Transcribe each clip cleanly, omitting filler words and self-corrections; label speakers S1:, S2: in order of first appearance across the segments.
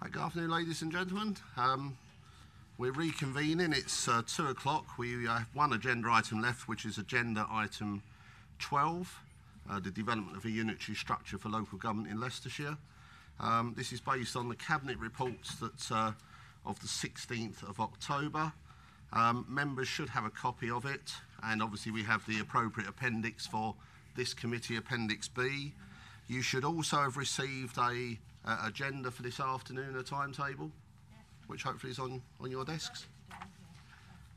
S1: Hi, good afternoon, ladies and gentlemen. We're reconvening. It's 2 o'clock. We have one agenda item left, which is agenda item 12, the development of a unitary structure for local government in Leicestershire. This is based on the Cabinet reports that of the 16th of October. Members should have a copy of it, and obviously we have the appropriate appendix for this committee, Appendix B. You should also have received a agenda for this afternoon, a timetable, which hopefully is on your desks.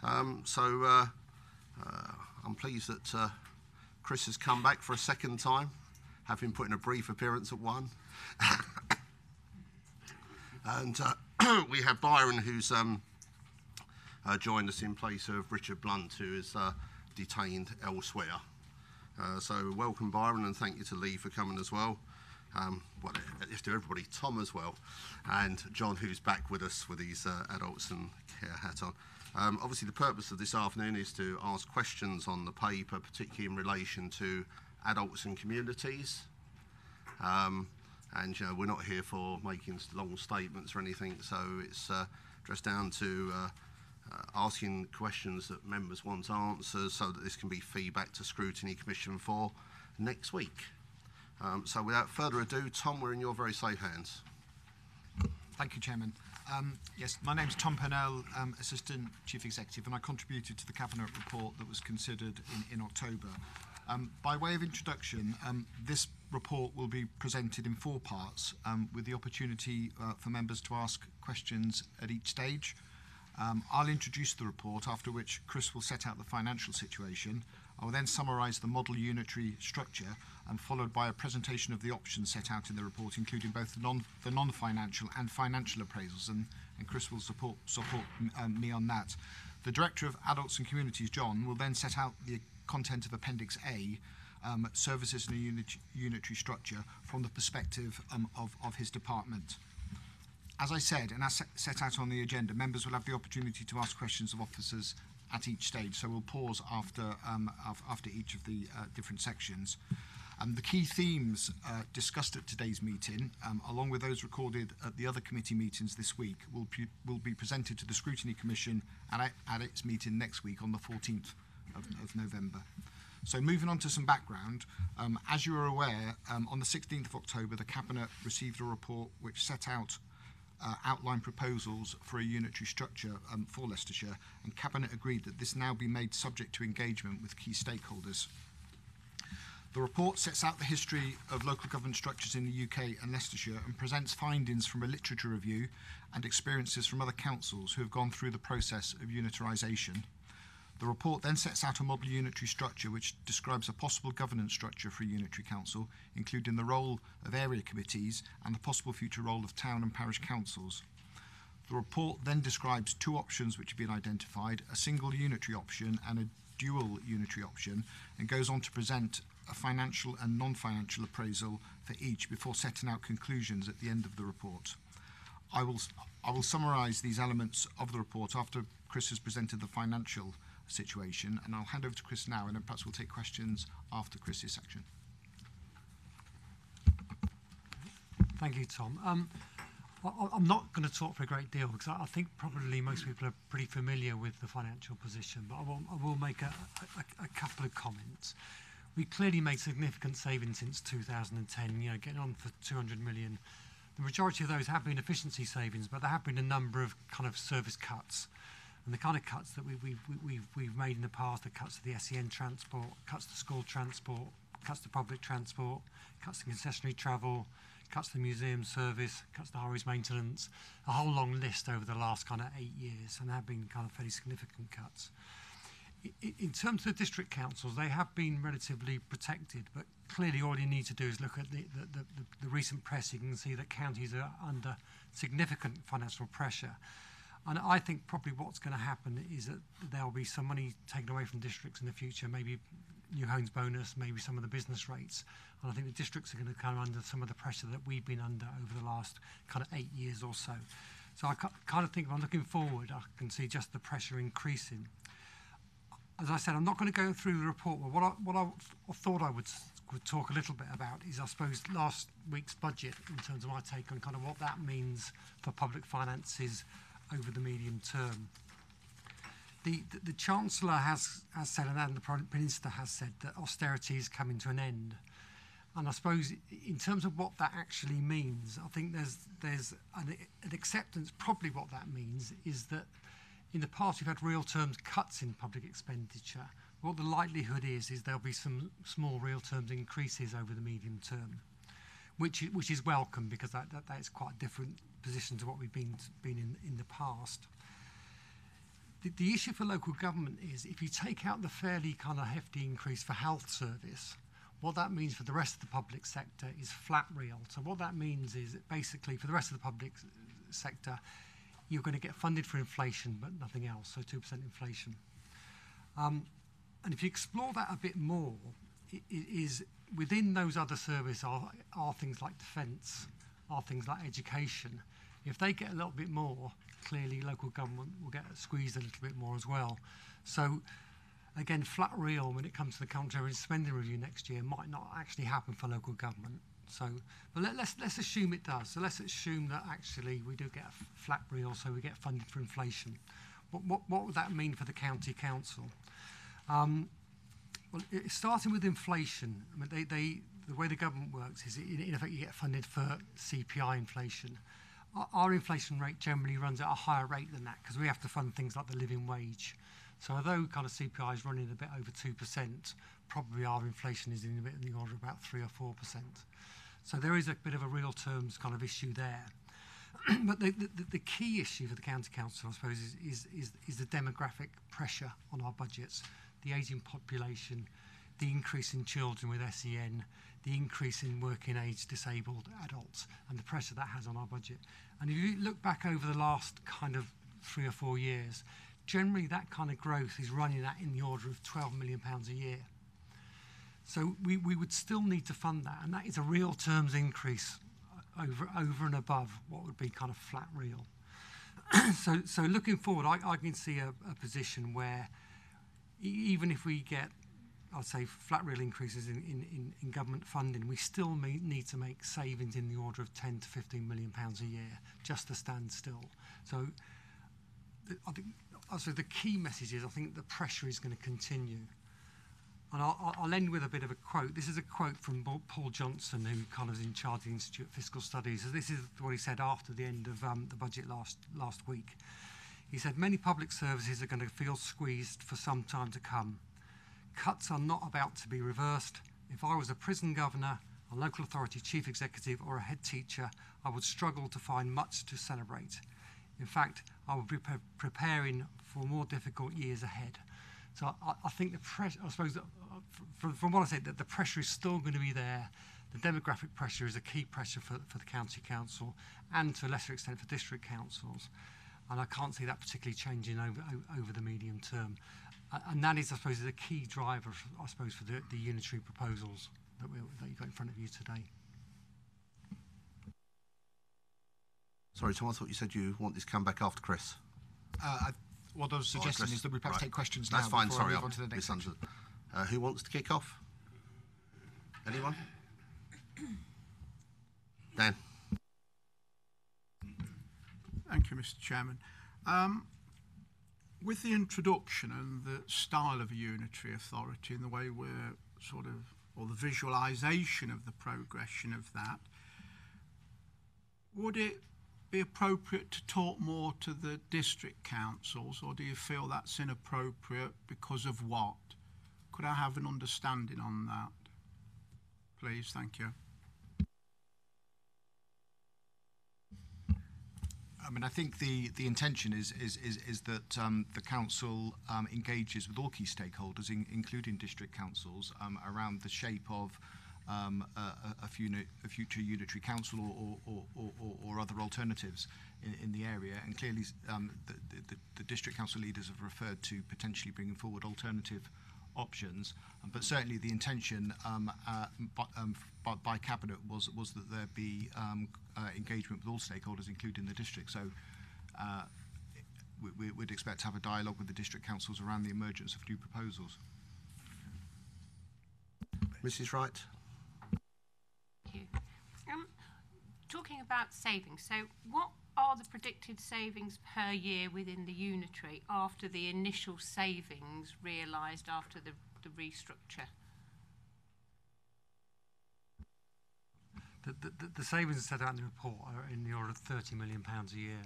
S1: I'm pleased that Chris has come back for a second time, having put in a brief appearance at one. And we have Byron, who's joined us in place of Richard Blunt, who is detained elsewhere. So welcome, Byron, and thank you to Lee for coming as well. To everybody, Tom as well, and John, who's back with us with his adults and care hat on. Obviously, the purpose of this afternoon is to ask questions on the paper, particularly in relation to adults and communities. And we're not here for making long statements or anything, so it's just down to asking questions that members want answers, so that this can be feedback to Scrutiny Commission for next week. So without further ado, Tom, we're in your very safe hands.
S2: Thank you, Chairman. Yes, my name's Tom Pennell, Assistant Chief Executive, and I contributed to the Cabinet report that was considered in October. By way of introduction, this report will be presented in 4 parts, with the opportunity for members to ask questions at each stage. I'll introduce the report, after which Chris will set out the financial situation. I will then summarise the model unitary structure, and followed by a presentation of the options set out in the report, including both the non-financial and financial appraisals, and Chris will support me on that. The Director of Adults and Communities, John, will then set out the content of Appendix A, services in a unitary structure, from the perspective of his department. As I said, and as set out on the agenda, members will have the opportunity to ask questions of officers at each stage, so we'll pause after each of the different sections. The key themes discussed at today's meeting, along with those recorded at the other committee meetings this week, will be presented to the Scrutiny Commission at its meeting next week on the 14th of November. So moving on to some background, as you are aware, on the 16th of October, the Cabinet received a report which set out outline proposals for a unitary structure for Leicestershire, and Cabinet agreed that this now be made subject to engagement with key stakeholders. The report sets out the history of local government structures in the UK and Leicestershire, and presents findings from a literature review and experiences from other councils who have gone through the process of unitarisation. The report then sets out a model unitary structure which describes a possible governance structure for a unitary council, including the role of area committees and the possible future role of town and parish councils. The report then describes 2 options which have been identified, a single unitary option and a dual unitary option, and goes on to present a financial and non-financial appraisal for each before setting out conclusions at the end of the report. I will summarise these elements of the report after Chris has presented the financial situation, and I'll hand over to Chris now, and then perhaps we'll take questions after Chris's section.
S3: Thank you, Tom. I'm not going to talk for a great deal because I think probably most people are pretty familiar with the financial position, but I will make a couple of comments. We clearly made significant savings since 2010, getting on for 200 million. The majority of those have been efficiency savings, but there have been a number of kind of service cuts. And the kind of cuts that we've made in the past, the cuts to the SEN transport, cuts to school transport, cuts to public transport, cuts to concessionary travel, cuts to the museum service, cuts to highways maintenance, a whole long list over the last kind of 8 years, and there have been kind of fairly significant cuts. In terms of the district councils, they have been relatively protected, but clearly all you need to do is look at the recent press. You can see that counties are under significant financial pressure. And I think probably what's going to happen is that there will be some money taken away from districts in the future, maybe new homes bonus, maybe some of the business rates. And I think the districts are going to come under some of the pressure that we've been under over the last kind of 8 years or so. So I kind of think if I'm looking forward, I can see just the pressure increasing. As I said, I'm not going to go through the report, but what I thought I would could talk a little bit about is, I suppose, last week's budget in terms of my take on kind of what that means for public finances over the medium term. The Chancellor has said, and the Prime Minister has said, that austerity is coming to an end. And I suppose in terms of what that actually means, I think there's an acceptance. Probably what that means is that in the past we've had real terms cuts in public expenditure. What the likelihood is there'll be some small real terms increases over the medium term, which is welcome, because that is quite a different position to what we've been in the past. The issue for local government is, if you take out the fairly kind of hefty increase for health service, what that means for the rest of the public sector is flat real. So what that means is that basically for the rest of the public sector, you're going to get funded for inflation, but nothing else, so 2% inflation. And if you explore that a bit more, is within those other services are things like defence, are things like education. If they get a little bit more, clearly local government will get squeezed a little bit more as well. So again, flat real when it comes to the country spending review next year might not actually happen for local government. So, but let's assume it does. So let's assume that actually we do get a flat real, so we get funded for inflation. What would that mean for the county council? Well, starting with inflation, I mean, the way the government works is, in effect, you get funded for CPI inflation. Our inflation rate generally runs at a higher rate than that, because we have to fund things like the living wage. So although kind of CPI is running a bit over 2%, probably our inflation is in the order of about 3 or 4%. So there is a bit of a real terms kind of issue there. But the key issue for the county council, I suppose, is the demographic pressure on our budgets, the ageing population, the increase in children with SEN, the increase in working age disabled adults, and the pressure that has on our budget. And if you look back over the last kind of 3 or 4 years, generally that kind of growth is running at in the order of £12 million a year. So we would still need to fund that, and that is a real terms increase over and above what would be kind of flat real. So looking forward, I can see a position where even if we get, I'd say, flat real increases in government funding, we still need to make savings in the order of £10 to £15 million a year just to stand still. So I think also the key message is, I think the pressure is going to continue. And I'll end with a bit of a quote. This is a quote from Paul Johnson, who kind of is in charge of the Institute of Fiscal Studies. So this is what he said after the end of the budget last week. He said, "Many public services are going to feel squeezed for some time to come. Cuts are not about to be reversed. If I was a prison governor, a local authority chief executive, or a head teacher, I would struggle to find much to celebrate. In fact, I would be preparing for more difficult years ahead." So I think the pressure, I suppose, from what I said, that the pressure is still going to be there. The demographic pressure is a key pressure for the county council, and to a lesser extent for district councils. And I can't see that particularly changing over the medium term. And that is, I suppose, the key driver, I suppose, for the unitary proposals that you've got in front of you today.
S1: Sorry, Tom, I thought you said you want this to come back after Chris.
S2: What I was suggesting is that we perhaps take questions now.
S1: That's fine,
S2: before
S1: sorry,
S2: I move on to the next section.
S1: Who wants to kick off? Anyone? Dan.
S4: Thank you, Mr. Chairman. With the introduction and the style of a unitary authority and the way we're sort of, or the visualisation of the progression of that, would it be appropriate to talk more to the district councils, or do you feel that's inappropriate because of what? Could I have an understanding on that, please? Thank you.
S2: I mean, I think the intention is that the council engages with all key stakeholders, including district councils, around the shape of a future unitary council or other alternatives in the area. And clearly, the district council leaders have referred to potentially bringing forward alternative options, but certainly the intention by Cabinet was that there be engagement with all stakeholders, including the district. So we'd expect to have a dialogue with the district councils around the emergence of new proposals.
S1: Mrs. Wright.
S5: talking about savings, so what are the predicted savings per year within the unitary after the initial savings realised after the restructure?
S3: The savings set out in the report are in the order of £30 million a year.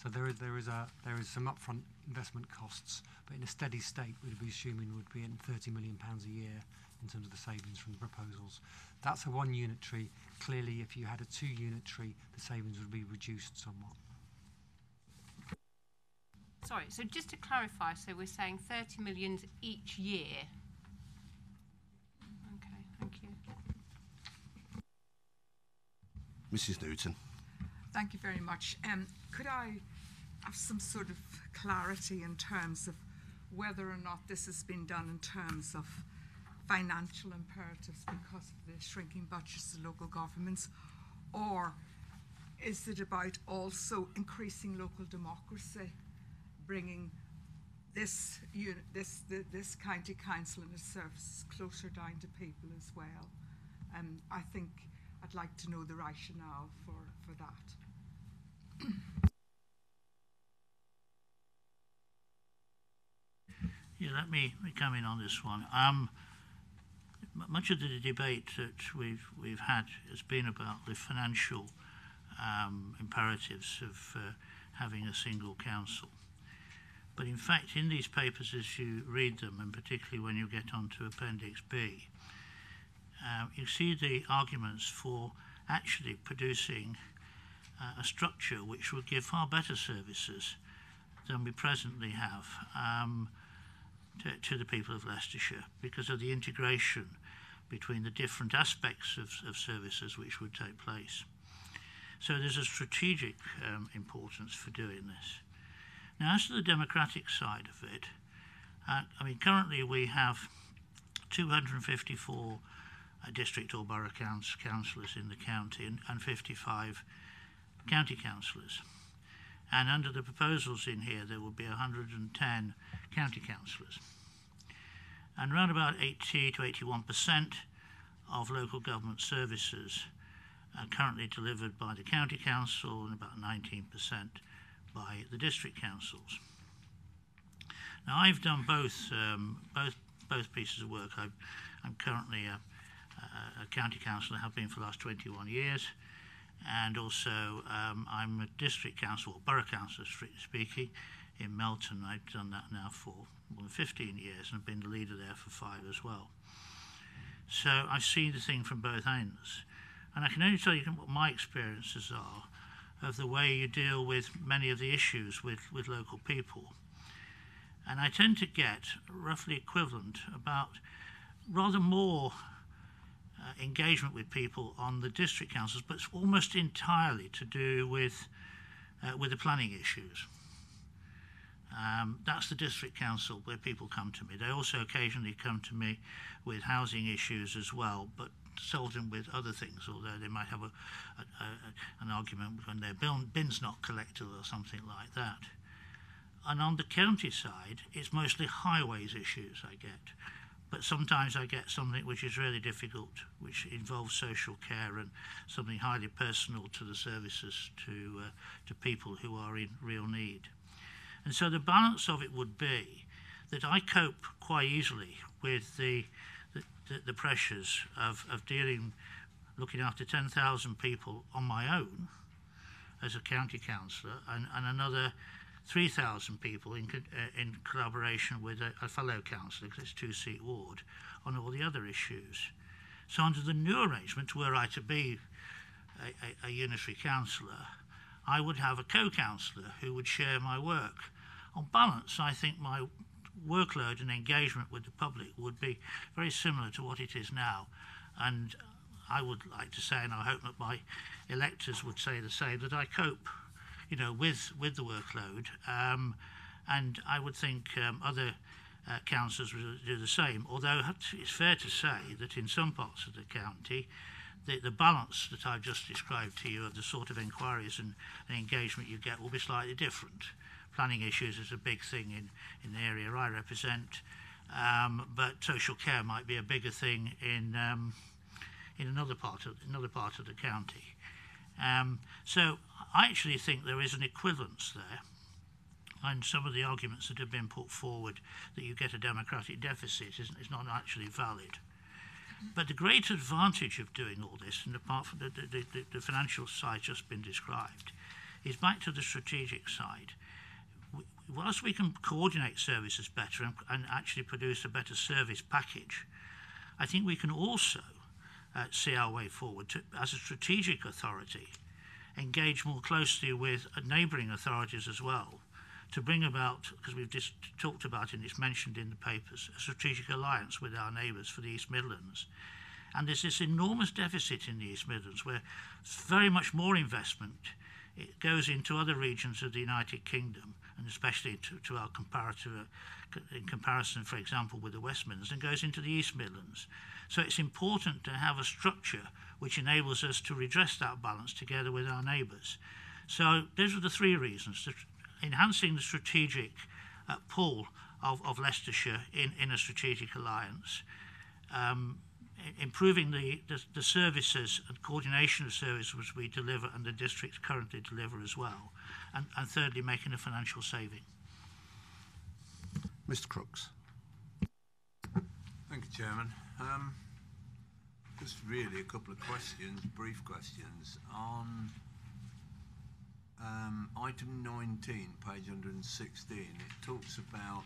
S3: So there is some upfront investment costs, but in a steady state, we'd be assuming would be in £30 million a year in terms of the savings from the proposals. That's a one unitary. Clearly, if you had a two unitary, the savings would be reduced somewhat.
S5: Sorry, so just to clarify, so we're saying 30 million each year. Okay, thank you.
S1: Mrs. Newton.
S6: Thank you very much. Could I have some sort of clarity in terms of whether or not this has been done in terms of financial imperatives because of the shrinking budgets of local governments, or is it about also increasing local democracy, bringing this county council and its services closer down to people as well? I think I'd like to know the rationale for that.
S7: Yeah, let me come in on this one. Much of the debate that we've had has been about the financial imperatives of having a single council. But in fact, in these papers, as you read them, and particularly when you get onto Appendix B, you see the arguments for actually producing a structure which would give far better services than we presently have to the people of Leicestershire, because of the integration between the different aspects of services which would take place. So there's a strategic importance for doing this. Now, as to the democratic side of it, I mean, currently we have 254 district or borough councillors in the county and 55 county councillors. And under the proposals in here, there will be 110 county councillors. And around about 80 to 81% of local government services are currently delivered by the county council and about 19% by the district councils. Now, I've done both pieces of work. I'm currently a county councillor, have been for the last 21 years, and also I'm a district council, or borough councillor, strictly speaking, in Melton. I've done that now for more than 15 years, and I've been the leader there for 5 as well. So I've seen the thing from both ends, and I can only tell you what my experiences are of the way you deal with many of the issues with local people. And I tend to get roughly equivalent, about rather more engagement with people on the district councils, but it's almost entirely to do with the planning issues. That's the district council where people come to me. They also occasionally come to me with housing issues as well, but seldom with other things, although they might have an argument when their bin's not collected or something like that. And on the county side, it's mostly highways issues I get. But sometimes I get something which is really difficult, which involves social care and something highly personal to the services to people who are in real need. And so the balance of it would be that I cope quite easily with the pressures of looking after 10,000 people on my own as a county councillor, and another 3,000 people in collaboration with a fellow councillor, because it's a 2-seat ward, on all the other issues. So under the new arrangement, were I to be a unitary councillor, I would have a co-councillor who would share my work. On balance, I think my workload and engagement with the public would be very similar to what it is now. And I would like to say, and I hope that my electors would say the same, that I cope, with the workload, and I would think other councillors would do the same. Although it's fair to say that in some parts of the county, the balance that I've just described to you of the sort of inquiries and engagement you get will be slightly different. Planning issues is a big thing in the area I represent, but social care might be a bigger thing in another part of the county. So I actually think there is an equivalence there, and some of the arguments that have been put forward that you get a democratic deficit is not actually valid. But the great advantage of doing all this, and apart from the financial side just been described, is back to the strategic side. Whilst we can coordinate services better and actually produce a better service package, I think we can also see our way forward to, as a strategic authority, engage more closely with neighbouring authorities as well, to bring about, because we've just talked about it and it's mentioned in the papers, a strategic alliance with our neighbours for the East Midlands. And there's this enormous deficit in the East Midlands where very much more investment it goes into other regions of the United Kingdom, and especially to our in comparison, for example, with the West Midlands, and goes into the East Midlands. So it's important to have a structure which enables us to redress that balance together with our neighbours. So those are the three reasons. Enhancing the strategic pull of Leicestershire in a strategic alliance, improving the services and coordination of services which we deliver and the districts currently deliver as well, and thirdly, making a financial saving.
S1: Mr. Crooks.
S8: Thank you, Chairman. Just really a couple of questions, brief questions. On item 19, page 116, it talks about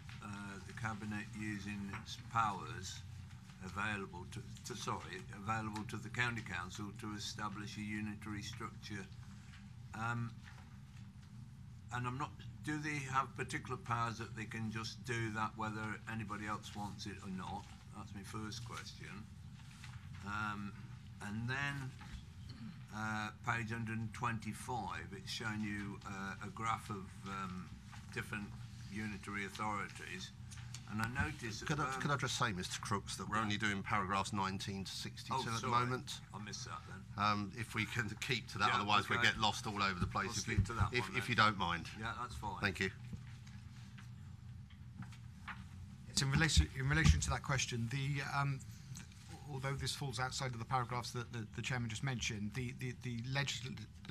S8: the Cabinet using its powers available to the County Council to establish a unitary structure. And do they have particular powers that they can just do that whether anybody else wants it or not? That's my first question. And then page 125, it's showing you a graph of different unitary authorities. And I noticed...
S1: Could I just say, Mr. Crooks, that we're only doing paragraphs 19 to 62 at the moment?
S8: I missed that then.
S1: If we can keep to that,
S8: Yeah,
S1: otherwise
S8: okay.
S1: we'll get lost all over the place.
S8: I'll stick to that one
S1: if
S8: then.
S1: you don't mind.
S8: Yeah, that's fine.
S1: Thank you.
S2: It's in relation to that question, although this falls outside of the paragraphs that the Chairman just mentioned, the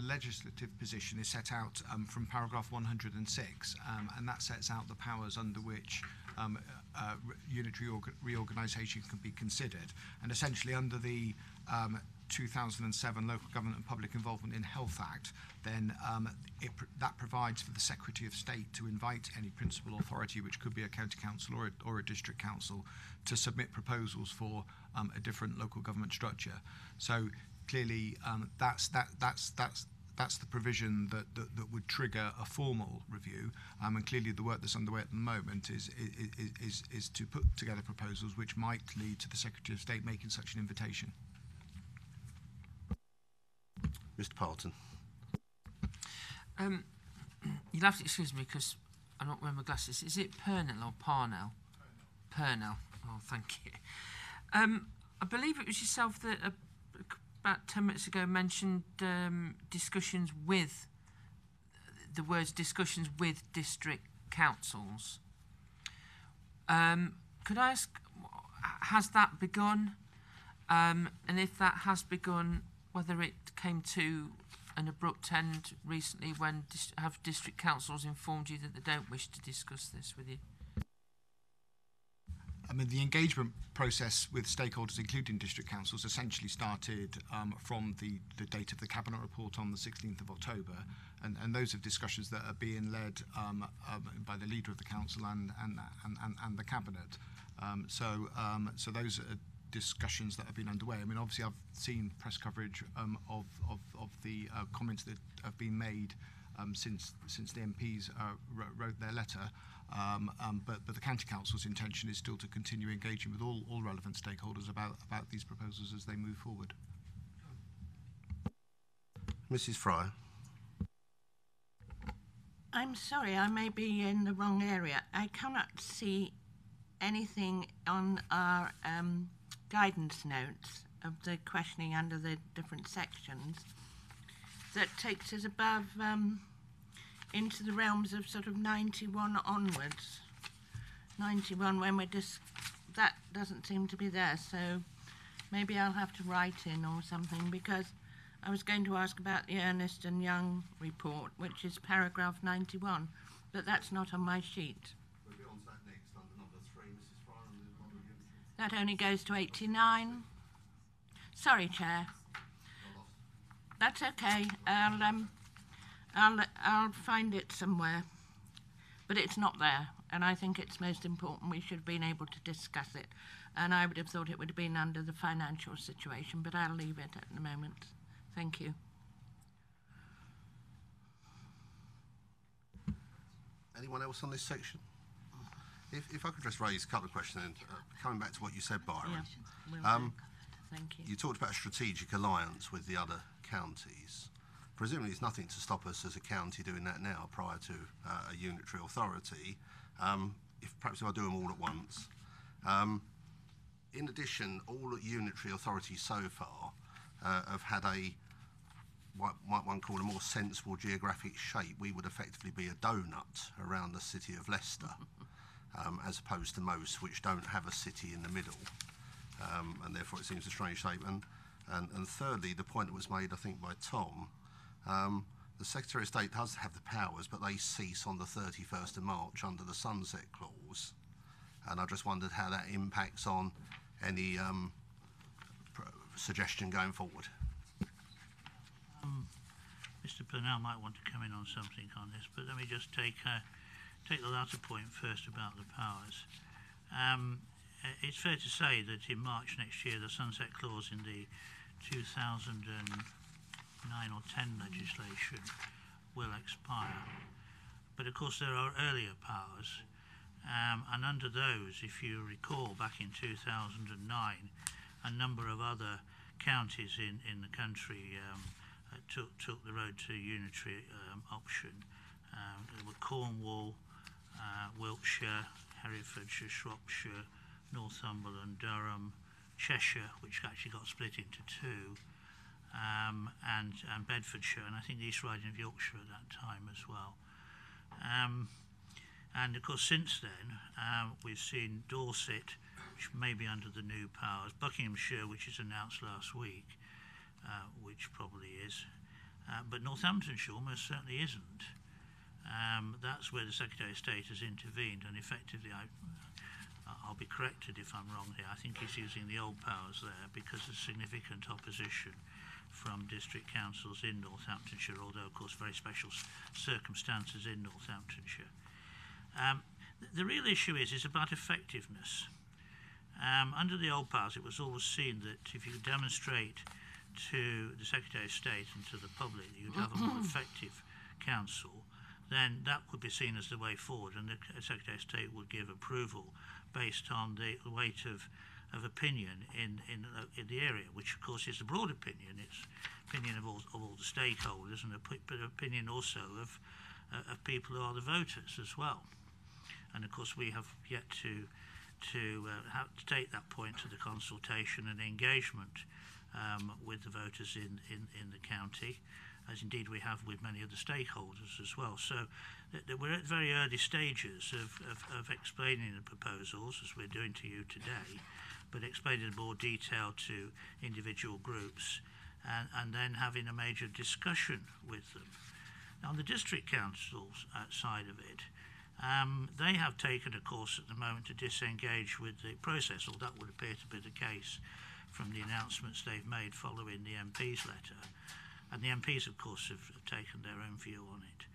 S2: legislative position is set out from paragraph 106, and that sets out the powers under which unitary reorganisation can be considered. And essentially under the 2007 Local Government and Public Involvement in Health Act, then that provides for the Secretary of State to invite any principal authority, which could be a county council or a district council, to submit proposals for a different local government structure. So clearly, that's the provision that would trigger a formal review, and clearly the work that's underway at the moment is to put together proposals which might lead to the Secretary of State making such an invitation.
S1: Mr. Parton.
S9: You'll have to excuse me because I'm not wearing my glasses. Is it Purnell or Parnell? Purnell. Oh, thank you. I believe it was yourself that about 10 minutes ago mentioned discussions with district councils. Could I ask, has that begun? And if that has begun, whether it came to an abrupt end recently when have district councils informed you that they don't wish to discuss this with you?
S2: I mean, the engagement process with stakeholders, including district councils, essentially started from the date of the Cabinet report on the 16th of October, and those are discussions that are being led by the leader of the council and the Cabinet. So those are discussions that have been underway. I mean, obviously, I've seen press coverage of the comments that have been made since the MPs wrote their letter. But the County Council's intention is still to continue engaging with all relevant stakeholders about these proposals as they move forward.
S1: Mrs. Fryer.
S10: I'm sorry, I may be in the wrong area. I cannot see anything on our guidance notes of the questioning under the different sections that takes us above into the realms of sort of 91 onwards. 91 when we're that doesn't seem to be there, so maybe I'll have to write in or something, because I was going to ask about the Ernest and Young report, which is paragraph 91, but that's not on my sheet.
S1: We'll be on to that next under number 3, Mrs. Fryer, on the model unitary.
S10: That only goes to 89. Sorry, Chair. That's okay. I'll find it somewhere, but it's not there, and I think it's most important. We should have been able to discuss it, and I would have thought it would have been under the financial situation, but I'll leave it at the moment. Thank you.
S1: Anyone else on this section? If I could just raise a couple of questions, and coming back to what you said, Byron.
S10: Yeah, thank you.
S1: You talked about a strategic alliance with the other counties. Presumably there's nothing to stop us as a county doing that now prior to a unitary authority, perhaps if I do them all at once. In addition, all unitary authorities so far have had what might one call a more sensible geographic shape. We would effectively be a donut around the city of Leicester, as opposed to most which don't have a city in the middle, and therefore it seems a strange shape. And thirdly, the point that was made, I think, by Tom, the Secretary of State does have the powers, but they cease on the 31st of March under the Sunset Clause. And I just wondered how that impacts on any suggestion going forward.
S7: Mr. Purnell might want to come in on something on this, but let me just take the latter point first about the powers. It's fair to say that in March next year, the Sunset Clause in the 2009 or 10 legislation will expire. But of course there are earlier powers, and under those, if you recall, back in 2009, a number of other counties in the country took the road to unitary option. There were Cornwall, Wiltshire, Herefordshire, Shropshire, Northumberland, Durham, Cheshire, which actually got split into two, and Bedfordshire, and I think the East Riding of Yorkshire at that time as well. And of course since then we've seen Dorset, which may be under the new powers, Buckinghamshire, which is announced last week, which probably is, but Northamptonshire almost certainly isn't. That's where the Secretary of State has intervened, and effectively I'll be corrected if I'm wrong here. I think he's using the old powers there because there's significant opposition from district councils in Northamptonshire, although of course very special circumstances in Northamptonshire. The real issue is about effectiveness. Under the old powers, it was always seen that if you demonstrate to the Secretary of State and to the public that you'd have a more effective council, then that would be seen as the way forward, and the Secretary of State would give approval based on the weight of opinion in the area, which of course is a broad opinion. It's opinion of all the stakeholders, and opinion also of people who are the voters as well. And of course we have yet to take that point to the consultation and engagement with the voters in the county, as indeed we have with many of the stakeholders as well. So we're at very early stages of explaining the proposals, as we're doing to you today, but explaining in more detail to individual groups, and then having a major discussion with them. Now, on the district councils side of it, they have taken a course at the moment to disengage with the process, or that would appear to be the case from the announcements they've made following the MP's letter. And the MPs, of course, have taken their own view on it.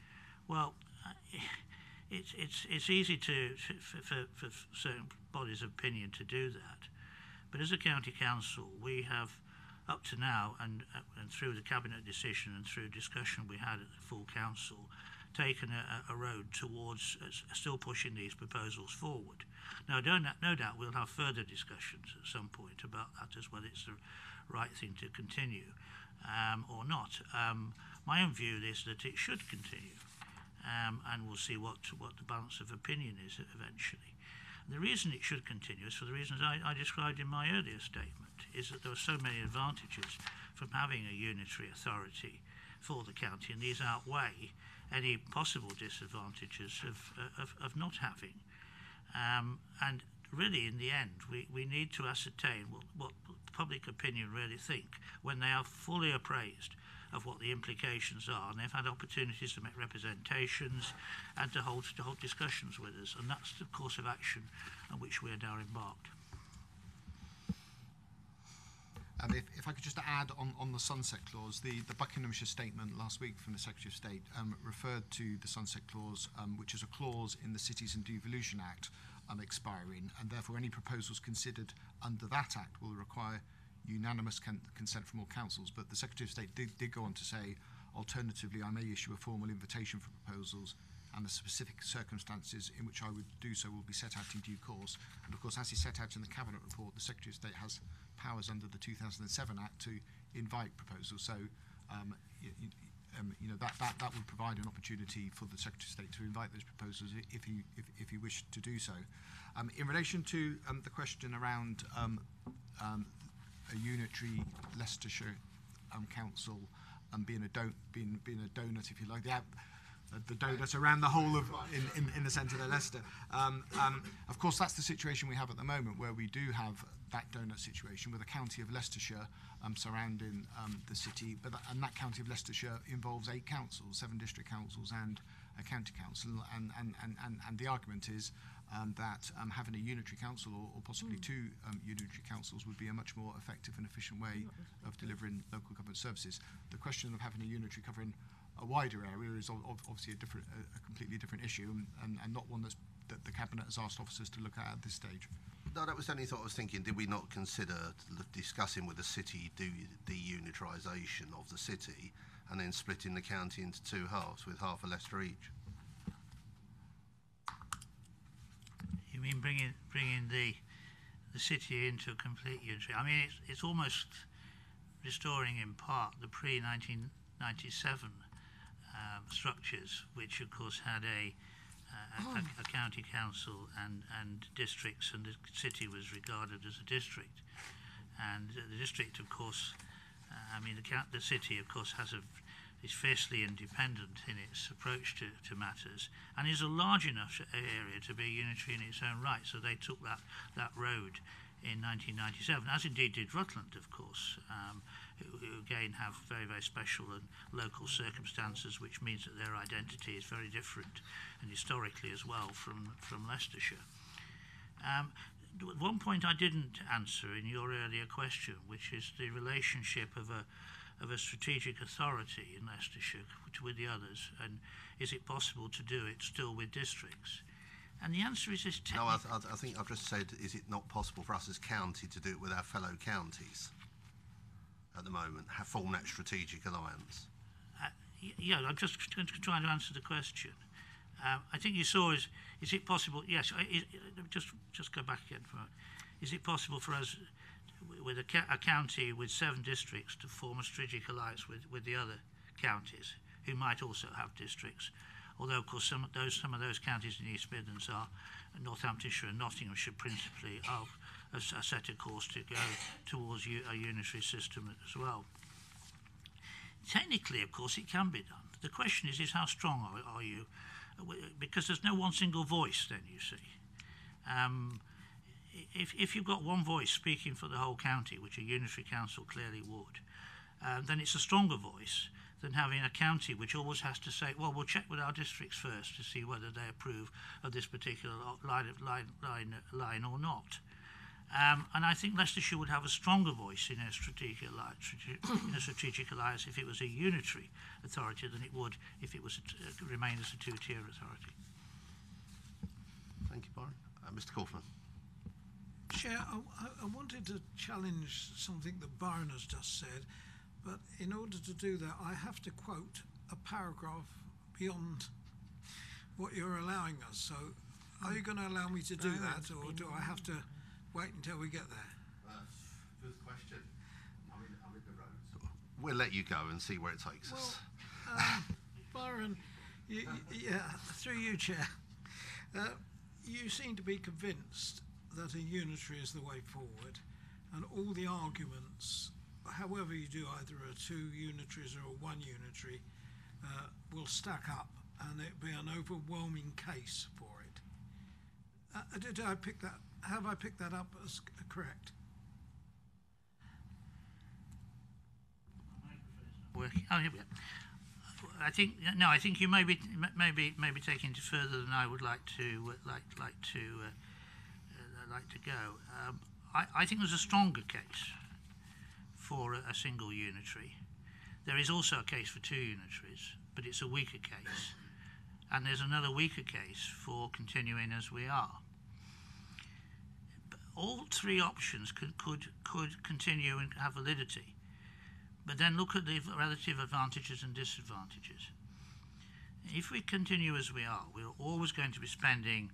S7: Well, it's easy for certain bodies of opinion to do that. But as a county council, we have, up to now, and through the cabinet decision and through discussion we had at the full council, taken a road towards still pushing these proposals forward. Now, no doubt we'll have further discussions at some point about that, as whether it's the right thing to continue or not. My own view is that it should continue, and we'll see what the balance of opinion is eventually. The reason it should continue is for the reasons I described in my earlier statement, is that there are so many advantages from having a unitary authority for the county, and these outweigh any possible disadvantages of not having. And really, in the end, we need to ascertain what public opinion really think when they are fully appraised of what the implications are, and they've had opportunities to make representations and to hold discussions with us, and that's the course of action on which we are now embarked.
S2: If I could just add on the sunset clause, the Buckinghamshire statement last week from the Secretary of State referred to the sunset clause, which is a clause in the Cities and Devolution Act expiring, and therefore any proposals considered under that act will require unanimous consent from all councils. But the Secretary of State did go on to say, alternatively, I may issue a formal invitation for proposals, and the specific circumstances in which I would do so will be set out in due course. And of course, as is set out in the Cabinet report, the Secretary of State has powers under the 2007 Act to invite proposals. So, that would provide an opportunity for the Secretary of State to invite those proposals if he wished to do so. In relation to the question around a unitary Leicestershire council being a donut, if you like, the donuts around the whole of in the centre of Leicester. Of course, that's the situation we have at the moment, where we do have that donut situation with the county of Leicestershire surrounding the city, and that county of Leicestershire involves 8 councils, 7 district councils and a county council, and the argument is that having a unitary council or possibly 2 unitary councils would be a much more effective and efficient way of delivering local government services. The question of having a unitary covering a wider area is obviously a completely different issue, and not one that the Cabinet has asked officers to look at this stage.
S1: No, that was the only thought I was thinking. Did we not consider discussing with the city the unitarisation of the city and then splitting the county into 2 halves with half a Leicester each?
S7: You mean bringing the city into a complete unitary? I mean, it's almost restoring in part the pre-1997 structures, which of course had a county council and districts, and the city was regarded as a district. And the district, of course, the city, of course, is fiercely independent in its approach to matters, and is a large enough area to be unitary in its own right. So they took that road in 1997, as indeed did Rutland, of course, who again have very, very special and local circumstances, which means that their identity is very different, and historically as well, from Leicestershire. One point I didn't answer in your earlier question, which is the relationship of a strategic authority in Leicestershire with the others, and is it possible to do it still with districts? And the answer is this.
S1: No, I think I've just said, is it not possible for us as county to do it with our fellow counties at the moment, have form that strategic alliance?
S7: Yeah, I'm just trying to answer the question. I think you saw is it possible? Yes, just go back again for a moment. Is it possible for us, with a county with 7 districts, to form a strategic alliance with the other counties who might also have districts? Although, of course, some of those counties in the East Midlands are Northamptonshire and Nottinghamshire principally are set a course to go towards a unitary system as well. Technically, of course, it can be done. The question is how strong are you? Because there's no one single voice then, you see. If you've got one voice speaking for the whole county, which a unitary council clearly would, then it's a stronger voice than having a county which always has to say, well, we'll check with our districts first to see whether they approve of this particular line or not. And I think Leicestershire would have a stronger voice in a strategic alliance if it was a unitary authority than it would if it was remained as a 2-tier authority.
S1: Thank you, Byron. Mr. Kaufman.
S11: Chair, I wanted to challenge something that Byron has just said, but in order to do that, I have to quote a paragraph beyond what you're allowing us. So, are you going to allow me to do that, or do I have to wait until we get there?
S1: Good question. I'm in the road. We'll let you go and see where it takes us.
S11: Byron, through you, Chair, you seem to be convinced that a unitary is the way forward, and all the arguments, however you do either a 2 unitaries or a 1 unitary, will stack up and it be an overwhelming case for it. Did I pick that have I picked that up as correct?
S7: Working. Oh, here we go. I think no. I think you may be taking it further than I would like to go. I think there's a stronger case for a single unitary. There is also a case for two unitaries, but it's a weaker case. And there's another weaker case for continuing as we are. All three options could continue and have validity. But then look at the relative advantages and disadvantages. If we continue as we are, we're always going to be spending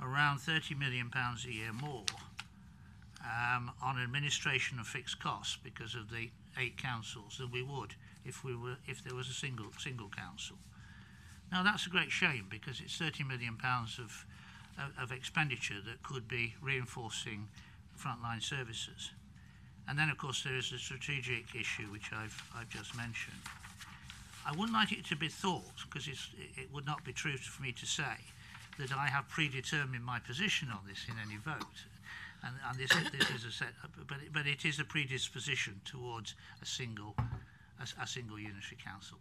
S7: around £30 million a year more on administration of fixed costs because of the 8 councils than we would if there was a single council. Now that's a great shame because it's £30 million of expenditure that could be reinforcing frontline services. And then of course there is the strategic issue which I've just mentioned. I wouldn't like it to be thought, because it would not be true for me to say, that I have predetermined my position on this in any vote. And this is a set, but it is a predisposition towards a single unitary council.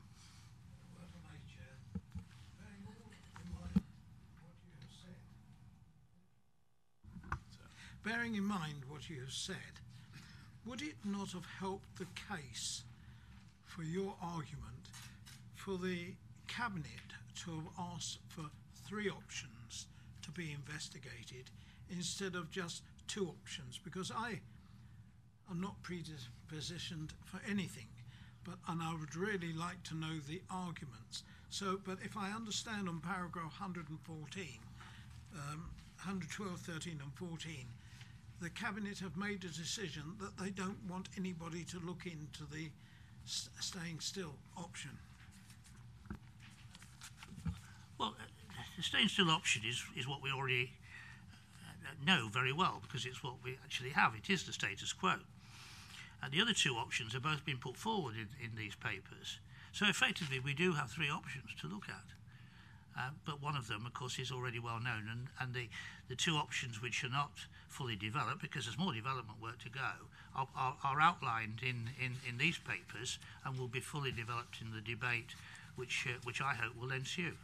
S11: Bearing in mind what you have said, would it not have helped the case for your argument for the Cabinet to have asked for 3 options to be investigated instead of just 2 options? Because I am not predispositioned for anything, and I would really like to know the arguments. So, but if I understand on paragraph 114, 112, 13 and 14, the Cabinet have made a decision that they don't want anybody to look into the staying still option.
S7: Well, the staying still option is what we already know very well, because it's what we actually have. It is the status quo. And the other 2 options have both been put forward in these papers. So effectively we do have 3 options to look at. But one of them, of course, is already well known, and the 2 options which are not fully developed, because there's more development work to go, are outlined in these papers and will be fully developed in the debate which I hope will ensue.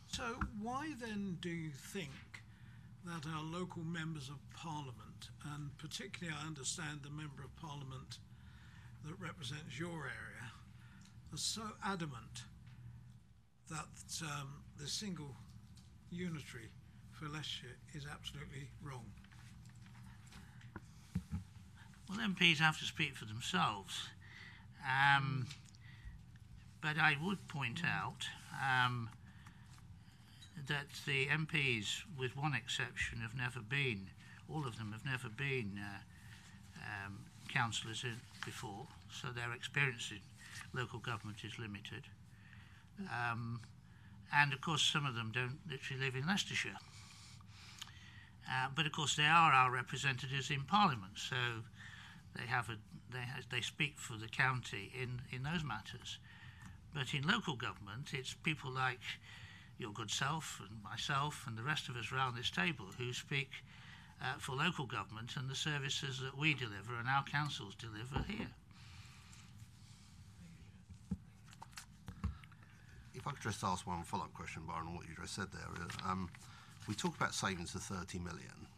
S11: So why then do you think that our local members of Parliament, and particularly I understand the Member of Parliament that represents your area, are so adamant that the single unitary for Leicestershire is absolutely wrong?
S7: Well, MPs have to speak for themselves. But I would point out that the MPs, with one exception, have never been, all of them have never been councillors before, so their experience in local government is limited. And of course some of them don't literally live in Leicestershire. But of course they are our representatives in Parliament, so they speak for the county in those matters. But in local government, it's people like your good self and myself and the rest of us around this table who speak for local government and the services that we deliver and our councils deliver here.
S1: If I could just ask one follow-up question, Byron, on what you just said there. We talk about savings of 30 million,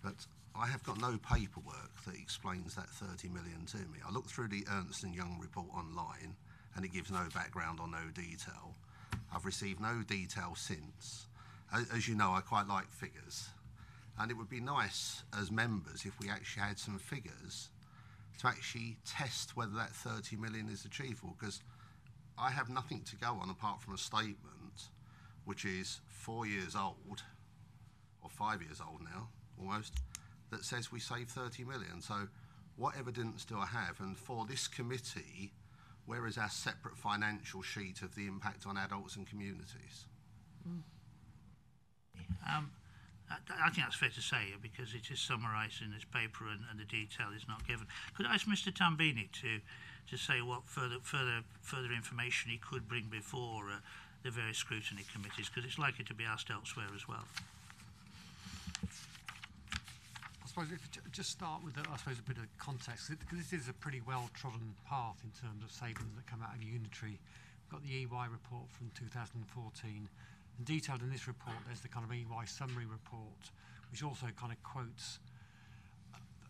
S1: but I have got no paperwork that explains that 30 million to me. I looked through the Ernst & Young report online, and it gives no background or no detail. I've received no detail since. As you know, I quite like figures, and it would be nice as members if we actually had some figures to actually test whether that 30 million is achievable, because I have nothing to go on apart from a statement which is 4 years old, or 5 years old now, almost, that says we saved 30 million. So what evidence do I have? And for this committee, where is our separate financial sheet of the impact on adults and communities?
S7: I think that's fair to say, because it is summarised in this paper and the detail is not given. Could I ask Mr Tambini to say what further information he could bring before the various scrutiny committees, because it's likely to be asked elsewhere as well.
S3: I suppose if we just start with, a bit of context, because this is a pretty well-trodden path in terms of savings that come out of unitary. We've got the EY report from 2014, and detailed in this report, there's the kind of EY summary report, which also kind of quotes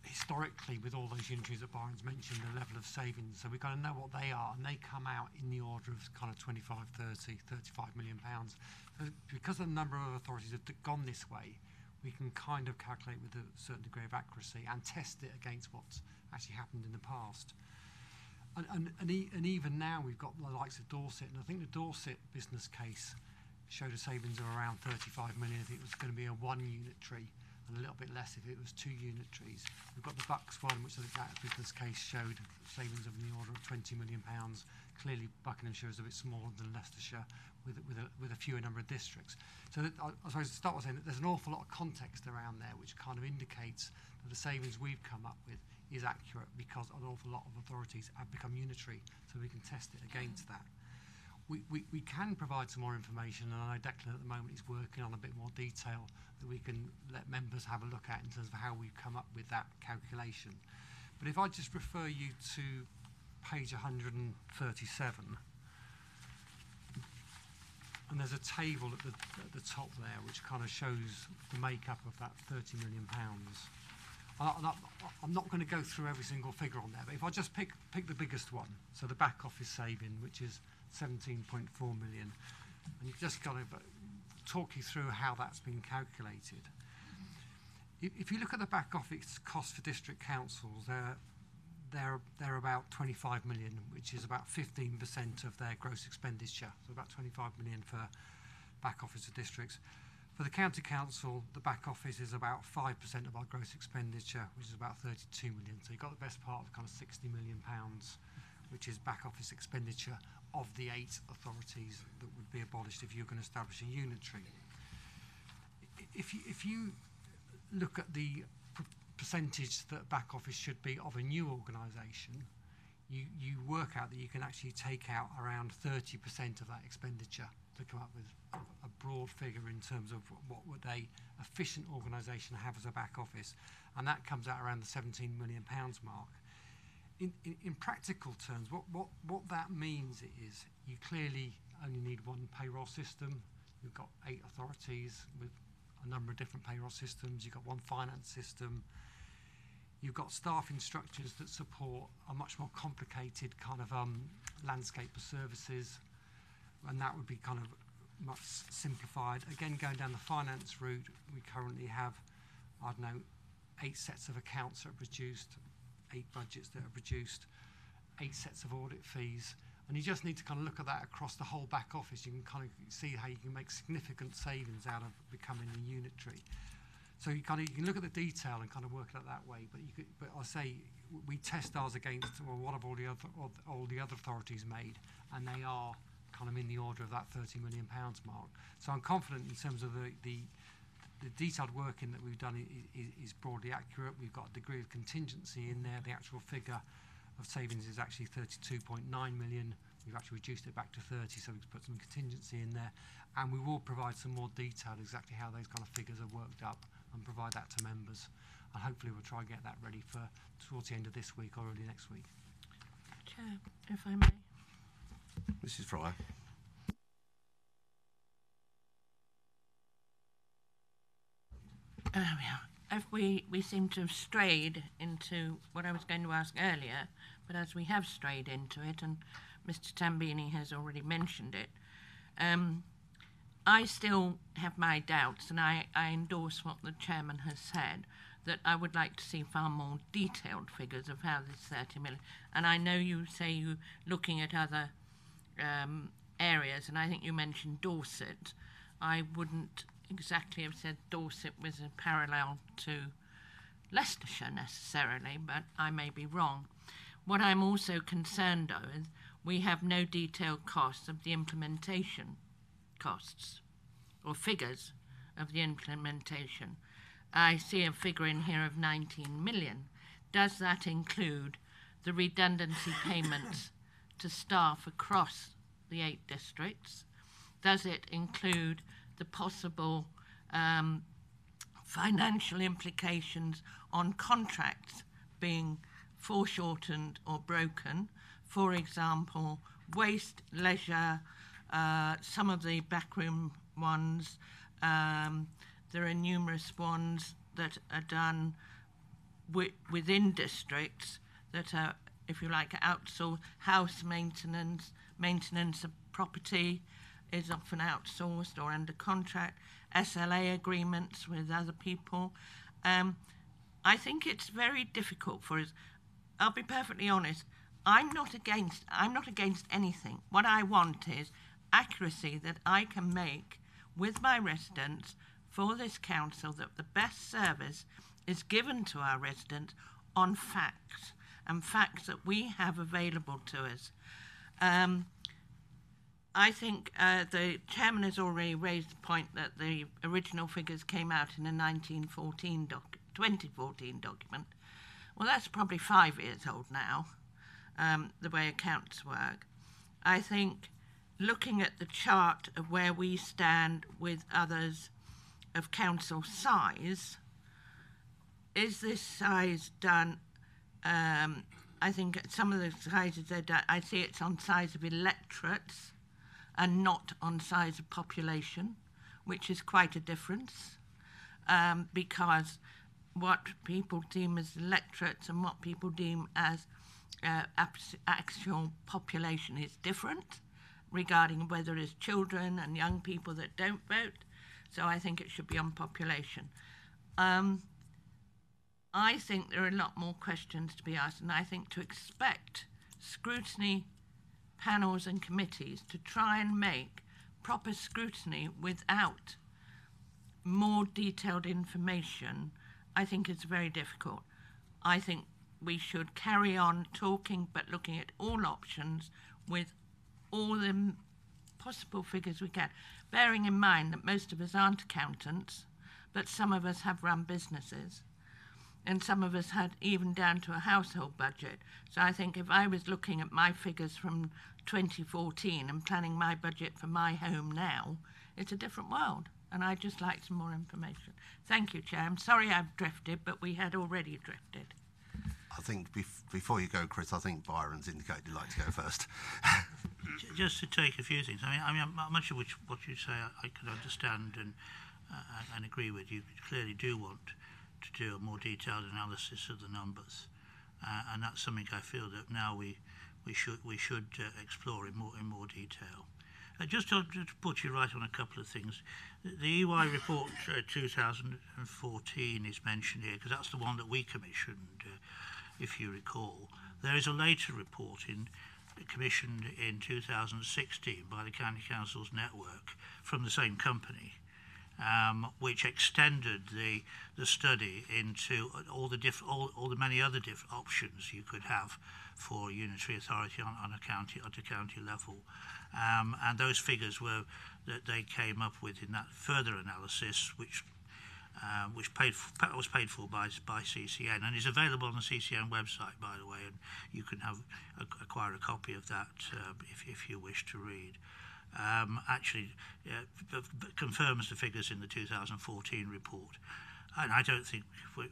S3: historically with all those unitaries that Byron's mentioned, the level of savings. So we kind of know what they are, and they come out in the order of kind of 25, 30, 35 million pounds. So because the number of authorities have gone this way, we can kind of calculate with a certain degree of accuracy and test it against what's actually happened in the past. And even now we've got the likes of Dorset, and I think the Dorset business case showed a savings of around 35 million if it was going to be a one unitary, and a little bit less if it was two unitaries. We've got the Bucks one, which I think that business case showed savings of in the order of £20 million. Clearly Buckinghamshire is a bit smaller than Leicestershire with a fewer number of districts. So I suppose to start with saying that there's an awful lot of context around there which kind of indicates that the savings we've come up with is accurate because an awful lot of authorities have become unitary, so we can test it against that. We can provide some more information, and I know Declan at the moment is working on a bit more detail that we can let members have a look at in terms of how we've come up with that calculation. But if I just refer you to page 137, and there's a table at the top there which kind of shows the makeup of that £30 million. I'm not going to go through every single figure on there, but if I just pick the biggest one, so the back office saving, which is 17.4 million, and you just kind of talk you through how that's been calculated. If you look at the back office costs for district councils, they're about 25 million, which is about 15% of their gross expenditure, so about 25 million for back office of districts. For the county council, the back office is about 5% of our gross expenditure, which is about 32 million. So you've got the best part of kind of 60 million pounds, which is back office expenditure of the 8 authorities that would be abolished if you're going to establish a unitary. If you look at the percentage that back office should be of a new organisation, you work out that you can actually take out around 30% of that expenditure to come up with a broad figure in terms of what would a efficient organisation have as a back office, and that comes out around the £17 million mark. In practical terms, what that means is you clearly only need one payroll system. You've got 8 authorities with a number of different payroll systems. You've got one finance system. You've got staffing structures that support a much more complicated kind of landscape of services, and that would be kind of much simplified. Again, going down the finance route, we currently have, I don't know, 8 sets of accounts that are produced, 8 budgets that are produced, 8 sets of audit fees, and you just need to kind of look at that across the whole back office. You can kind of see how you can make significant savings out of becoming a unitary. So you can look at the detail and kind of work it out that way. But I say we test ours against what have all the other authorities made, and they are kind of in the order of that £30 million mark. So I'm confident in terms of the detailed working that we've done is broadly accurate. We've got a degree of contingency in there. The actual figure of savings is actually 32.9 million. We've actually reduced it back to 30, so we've put some contingency in there, and we will provide some more detail exactly how those kind of figures are worked up and provide that to members. And hopefully we'll try and get that ready for towards the end of this week or early next week.
S10: Chair, if I may.
S1: Mrs. Fryer.
S10: If we seem to have strayed into what I was going to ask earlier, but as we have strayed into it, and Mr. Tambini has already mentioned it, I still have my doubts, and I endorse what the chairman has said, that I would like to see far more detailed figures of how this 30 million, and I know you say you're looking at other areas, and I think you mentioned Dorset. I wouldn't exactly have said Dorset was a parallel to Leicestershire necessarily, but I may be wrong. What I'm also concerned of is we have no detailed costs of the implementation costs or figures of the implementation. I see a figure in here of 19 million. Does that include the redundancy payments to staff across the 8 districts? does it include the possible financial implications on contracts being foreshortened or broken? For example, waste, leisure, some of the backroom ones. There are numerous ones that are done within districts that are, if you like, outsourced. House maintenance, maintenance of property is often outsourced or under contract. SLA agreements with other people. I think it's very difficult for us. I'll be perfectly honest. I'm not against anything. What I want is accuracy that I can make with my residents for this council, that the best service is given to our residents on facts, and facts that we have available to us. I think the chairman has already raised the point that the original figures came out in a 2014 document. Well, that's probably 5 years old now, the way accounts work. I think looking at the chart of where we stand with others of council size, is this size done? I think some of the sizes they're done, I see it's on size of electorates and not on size of population, which is quite a difference, because what people deem as electorates and what people deem as actual population is different regarding whether it's children and young people that don't vote. So I think it should be on population. I think there are a lot more questions to be asked, and I think to expect scrutiny panels and committees to try and make proper scrutiny without more detailed information, I think it's very difficult. I think we should carry on talking but looking at all options with all the possible figures we can, bearing in mind that most of us aren't accountants, but some of us have run businesses, and some of us had even down to a household budget. So I think if I was looking at my figures from 2014 and planning my budget for my home now, it's a different world, and I'd just like some more information. Thank you, Chair. I'm sorry I've drifted, but we had already drifted.
S1: I think before you go, Chris, I think Byron's indicated he'd like to go first.
S7: Just to take a few things. I mean, much of what you say I could understand and agree with. You clearly do want to do a more detailed analysis of the numbers, and that's something I feel that now we should explore in more detail. Just to put you right on a couple of things, the EY report 2014 is mentioned here because that's the one that we commissioned, if you recall. There is a later report commissioned in 2016 by the County Council's network from the same company, which extended the study into all the many other different options you could have for unitary authority on a county level, and those figures were that they came up with in that further analysis, which was paid for by CCN and is available on the CCN website, by the way, and you can acquire a copy of that if you wish to read. Actually confirms the figures in the 2014 report. And I think with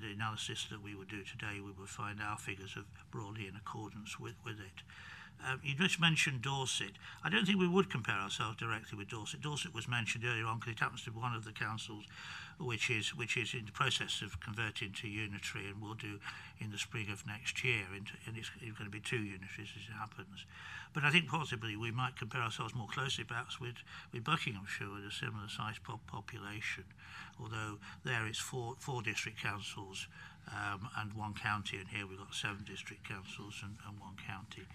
S7: the analysis that we would do today, we would find our figures are broadly in accordance with it. You just mentioned Dorset. I don't think we would compare ourselves directly with Dorset. Dorset was mentioned earlier on because it happens to be one of the councils which is in the process of converting to unitary, and will do in the spring of next year. And it's going to be 2 unitaries as it happens. But I think possibly we might compare ourselves more closely perhaps with Buckinghamshire, with a similar sized population, although there it's four district councils and 1 county, and here we've got 7 district councils and 1 county.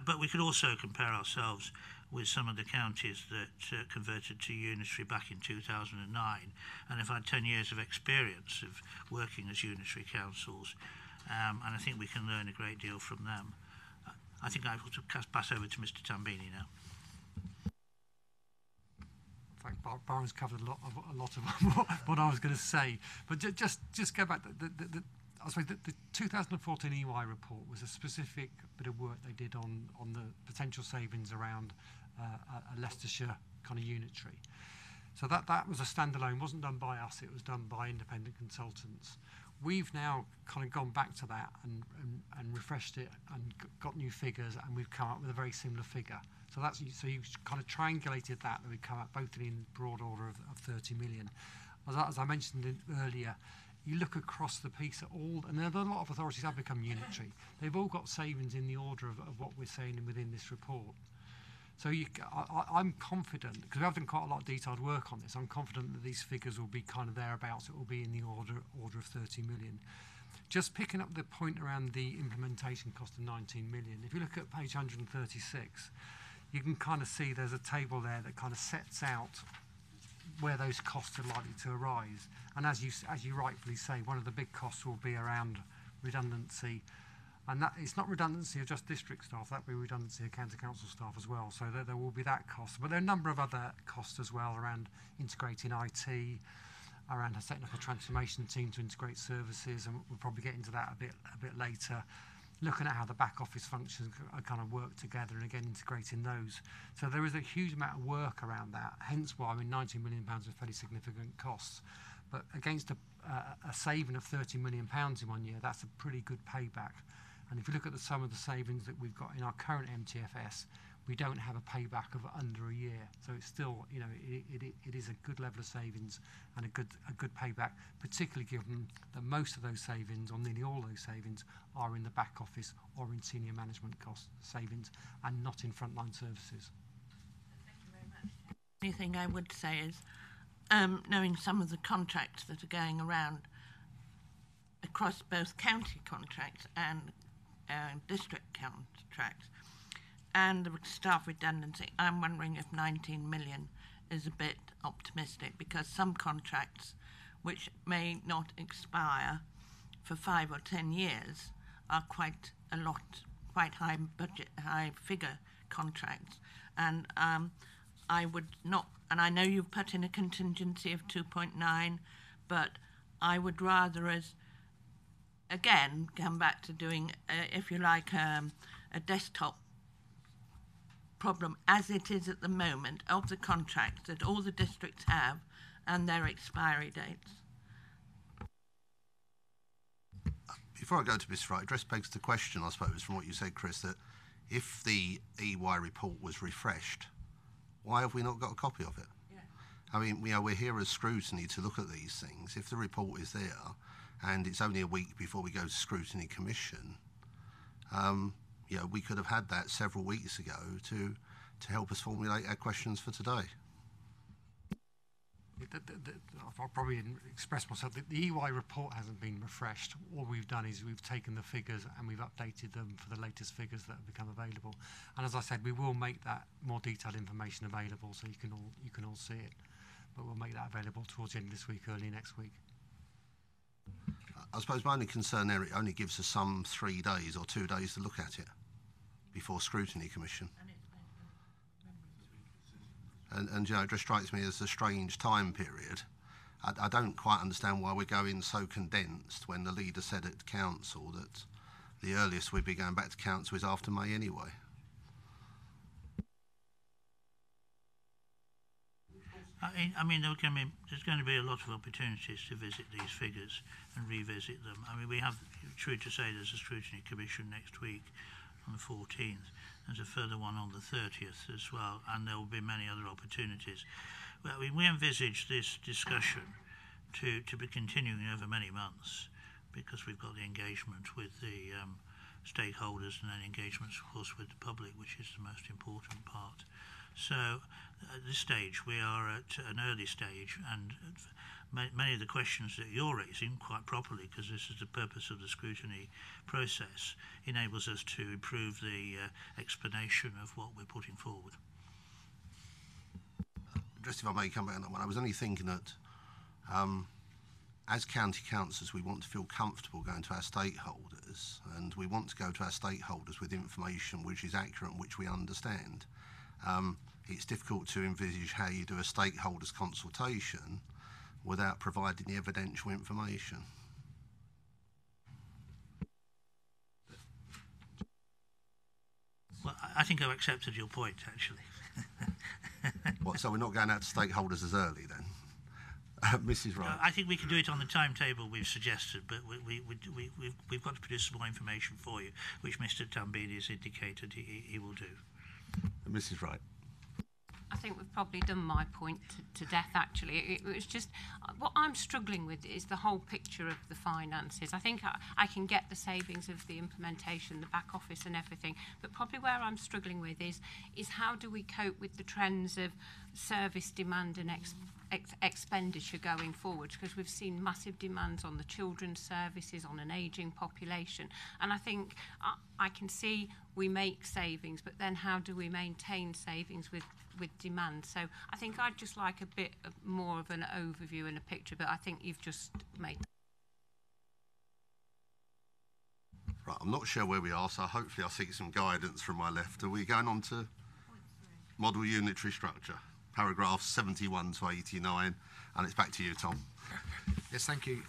S7: But we could also compare ourselves with some of the counties that converted to unitary back in 2009 and have had 10 years of experience of working as unitary councils, and I think we can learn a great deal from them. I think I will pass over to Mr. Tambini now.
S3: In fact, Byron's covered a lot of what I was going to say, but just go back. I suppose the 2014 EY report was a specific bit of work they did on the potential savings around a Leicestershire kind of unitary. So that was a standalone, wasn't done by us, it was done by independent consultants. We've now kind of gone back to that and refreshed it and got new figures, and we've come up with a very similar figure. So you've kind of triangulated that we've come up both in broad order of 30 million. As I mentioned earlier, you look across the piece at all, and a lot of authorities have become unitary. They've all got savings in the order of what we're saying within this report. So I'm confident, because we've done quite a lot of detailed work on this, I'm confident that these figures will be kind of thereabouts. It will be in the order of 30 million. Just picking up the point around the implementation cost of 19 million, if you look at page 136, you can kind of see there's a table there that kind of sets out where those costs are likely to arise. And as you rightfully say, one of the big costs will be around redundancy. And that it's not redundancy of just district staff, that will be redundancy of county council staff as well. So there will be that cost. But there are a number of other costs as well around integrating IT, around a technical transformation team to integrate services, and we'll probably get into that a bit later. Looking at how the back office functions are kind of work together, and again integrating those. So there is a huge amount of work around that. Hence why £19 million is fairly significant costs. But against a saving of £30 million in 1 year, that's a pretty good payback. And if you look at the sum of the savings that we've got in our current MTFS, we don't have a payback of under a year. So it's still, you know, it is a good level of savings and a good payback, particularly given that most of those savings, or nearly all those savings, are in the back office or in senior management cost savings and not in frontline services.
S10: Thank you very much. The only thing I would say is, knowing some of the contracts that are going around across both county contracts and district contracts, and the staff redundancy, I'm wondering if 19 million is a bit optimistic, because some contracts which may not expire for 5 or 10 years are quite high budget, high figure contracts. And I would not, and I know you've put in a contingency of 2.9, but I would rather again come back to doing, if you like, a desktop problem as it is at the moment of the contracts that all the districts have and their expiry dates.
S1: Before I go to Mr. Wright, it just begs the question, I suppose, from what you said, Chris, that if the EY report was refreshed, why have we not got a copy of it? Yeah. I mean, we're here as Scrutiny to look at these things. If the report is there and it's only a week before we go to Scrutiny Commission, we could have had that several weeks ago to help us formulate our questions for today.
S3: I'll probably express myself. The EY report hasn't been refreshed. All we've done is we've taken the figures and we've updated them for the latest figures that have become available. And as I said, we will make that more detailed information available so you can all see it. But we'll make that available towards the end of this week, early next week.
S1: I suppose my only concern there, it only gives us some 3 days or 2 days to look at it before Scrutiny Commission. And it just strikes me as a strange time period. I don't quite understand why we're going so condensed when the leader said at council that the earliest we'd be going back to council is after May anyway.
S7: I mean, there's going to be a lot of opportunities to visit these figures and revisit them. I mean, we have, true to say, there's a Scrutiny Commission next week on the 14th. There's a further one on the 30th as well, and there will be many other opportunities. Well, we envisage this discussion to be continuing over many months, because we've got the engagement with the stakeholders and then engagements, of course, with the public, which is the most important part. So at this stage, we are at an early stage, and many of the questions that you're raising, quite properly, because this is the purpose of the scrutiny process, enables us to improve the explanation of what we're putting forward.
S1: Just if I may come back on that one, I was only thinking that as county councillors, we want to feel comfortable going to our stakeholders, and we want to go to our stakeholders with information which is accurate and which we understand. It's difficult to envisage how you do a stakeholders consultation without providing the evidential information.
S7: Well, I think I've accepted your point, actually.
S1: What, so we're not going out to stakeholders as early then? Mrs. Wright.
S7: I think we can do it on the timetable we've suggested, but we've got to produce some more information for you, which Mr. Tambini has indicated he will do.
S1: Mrs. Wright.
S5: I think we've probably done my point to death, actually. It was just, what I'm struggling with is the whole picture of the finances. I think I can get the savings of the implementation, the back office and everything, but probably where I'm struggling with is how do we cope with the trends of service demand and expenditure going forward, because we've seen massive demands on the children's services, on an ageing population, and I think I can see we make savings, but then how do we maintain savings with demand? So I think I'd just like a bit more of an overview and a picture, but I think you've just made.
S1: Right, I'm not sure where we are, so hopefully I'll seek some guidance from my left. Are we going on to model unitary structure? Paragraphs 71 to 89, and it's back to you, Tom.
S2: Yes, thank you.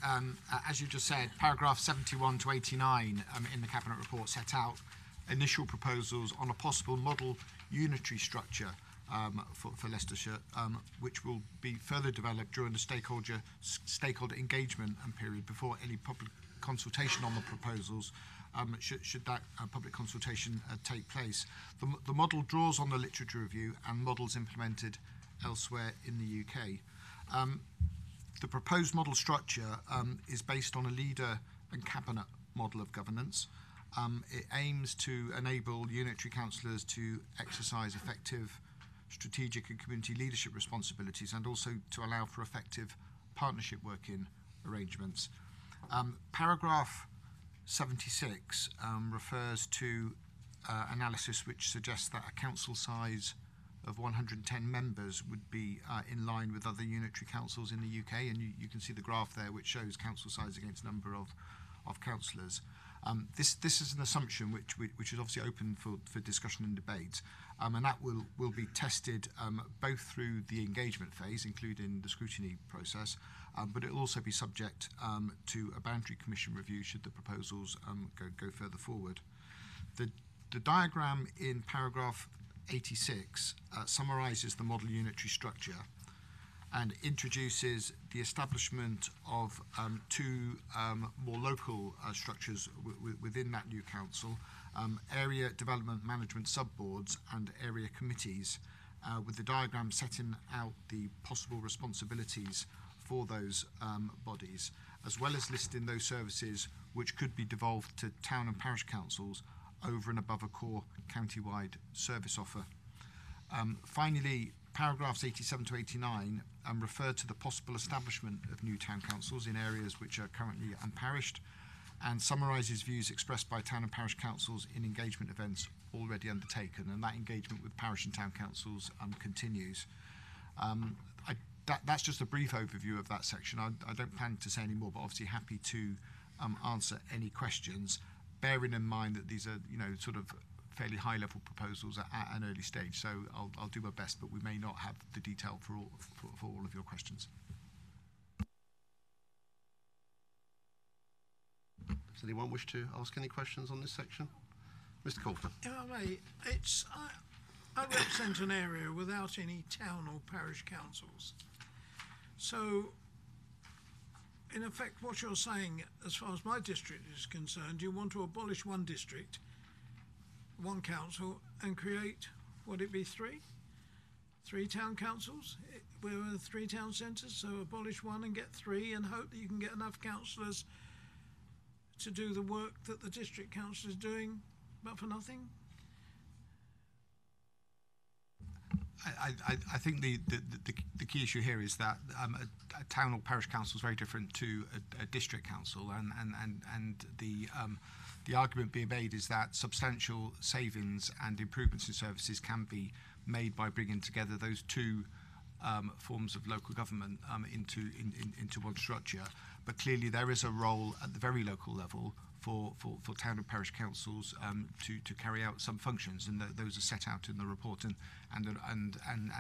S2: As you just said, paragraph 71 to 89 in the Cabinet report set out initial proposals on a possible model unitary structure for Leicestershire, which will be further developed during the stakeholder engagement period before any public consultation on the proposals, should that public consultation take place. The model draws on the literature review and models implemented elsewhere in the UK. The proposed model structure is based on a leader and cabinet model of governance. It aims to enable unitary councillors to exercise effective strategic and community leadership responsibilities, and also to allow for effective partnership working arrangements. Paragraph 76 refers to analysis which suggests that a council size of 110 members would be in line with other unitary councils in the UK, and you can see the graph there which shows council size against number of councillors. This is an assumption which is obviously open for discussion and debate, and that will be tested both through the engagement phase, including the scrutiny process, but it will also be subject to a boundary commission review should the proposals go further forward. The diagram in paragraph 86 summarises the model unitary structure and introduces the establishment of two more local structures within that new council, area development management subboards and area committees, with the diagram setting out the possible responsibilities for those bodies, as well as listing those services which could be devolved to town and parish councils over and above a core county-wide service offer. Finally, paragraphs 87 to 89 refer to the possible establishment of new town councils in areas which are currently unparished, and summarises views expressed by town and parish councils in engagement events already undertaken, and that engagement with parish and town councils continues. That's just a brief overview of that section. I don't plan to say any more, but obviously happy to answer any questions, bearing in mind that these are, sort of fairly high-level proposals at an early stage. So I'll do my best, but we may not have the detail for all of your questions.
S1: Does anyone wish to ask any questions on this section? Mr. Coulter.
S11: If I may, I represent an area without any town or parish councils. So, in effect, what you're saying, as far as my district is concerned, you want to abolish one district, one council, and create, would it be three town councils? We're 3 town centres, so abolish one and get 3, and hope that you can get enough councillors to do the work that the district council is doing, but for nothing?
S2: I think the key issue here is that a town or parish council is very different to a district council, and the argument being made is that substantial savings and improvements in services can be made by bringing together those two forms of local government into one structure. But clearly there is a role at the very local level for town and parish councils to carry out some functions, and those are set out in the report, and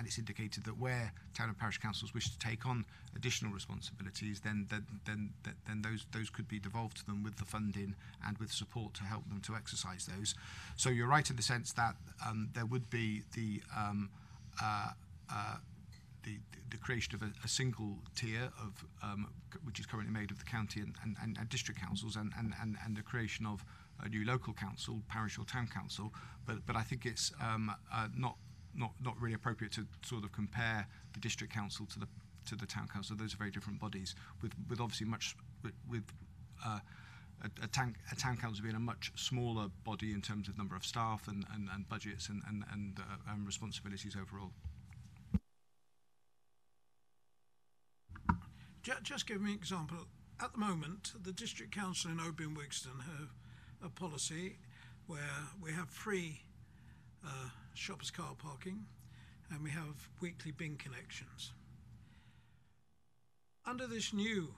S2: it's indicated that where town and parish councils wish to take on additional responsibilities, then those could be devolved to them with the funding and with support to help them to exercise those. So you're right in the sense that there would be the creation of a single tier of which is currently made of the county and district councils, and the creation of a new local council, parish or town council. But I think it's not really appropriate to sort of compare the district council to the town council. Those are very different bodies, with obviously a town council being a much smaller body in terms of number of staff and budgets and responsibilities overall.
S11: Just give me an example. At the moment, the District Council in Oban Wigston have a policy where we have free shoppers car parking and we have weekly bin collections. Under this new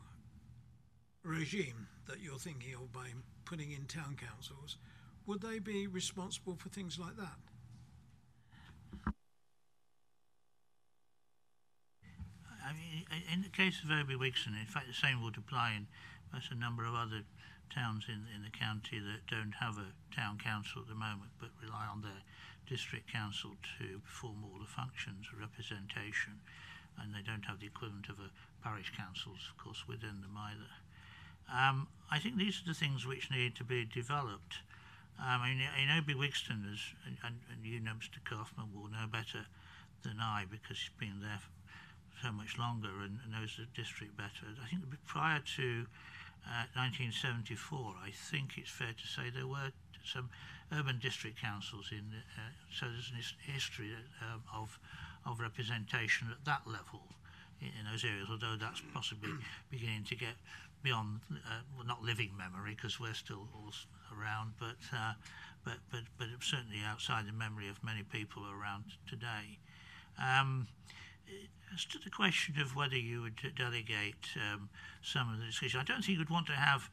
S11: regime that you're thinking of by putting in town councils, would they be responsible for things like that?
S7: I mean, in the case of Oban Wigston, in fact, the same would apply in a number of other towns in the county that don't have a town council at the moment, but rely on their district council to perform all the functions of representation, and they don't have the equivalent of a parish councils, of course, within them either. I think these are the things which need to be developed. I mean, in Oban Wigston, and you know, Mr. Kaufman will know better than I because he's been there so much longer and knows the district better. I think prior to 1974, I think it's fair to say there were some urban district councils in, so there's a history of representation at that level in those areas, although that's possibly beginning to get beyond, well, not living memory because we're still all around, but certainly outside the memory of many people around today. As to the question of whether you would delegate some of the discussion, I don't think you'd want to have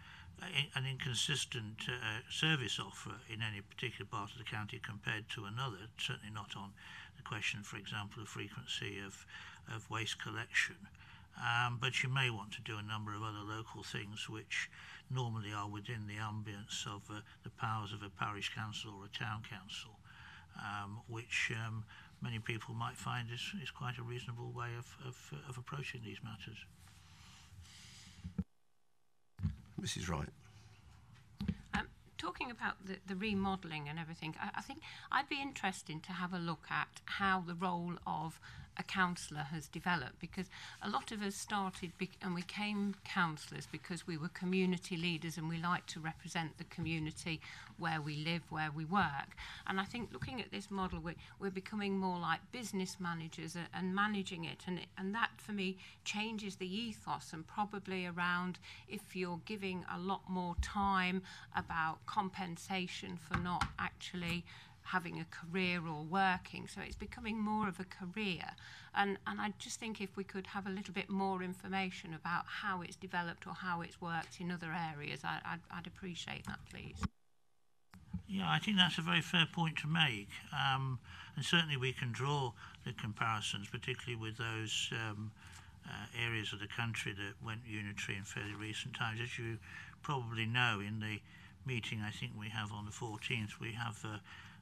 S7: an inconsistent service offer in any particular part of the county compared to another, certainly not on the question, for example, of frequency of waste collection. But you may want to do a number of other local things which normally are within the ambience of the powers of a parish council or a town council, which many people might find is quite a reasonable way of approaching these matters.
S1: Mrs. Wright.
S5: Talking about the remodelling and everything, I think I'd be interested to have a look at how the role of a councillor has developed, because a lot of us started and we became councillors because we were community leaders and we like to represent the community where we live, where we work. And I think looking at this model, we're becoming more like business managers and managing it, and that for me changes the ethos, and probably around if you're giving a lot more time about compensation for not actually having a career or working, so it's becoming more of a career, and I just think if we could have a little bit more information about how it's developed or how it's worked in other areas, I'd appreciate that, please.
S7: Yeah, I think that's a very fair point to make, and certainly we can draw the comparisons, particularly with those areas of the country that went unitary in fairly recent times. As you probably know, in the meeting I think we have on the 14th, we have the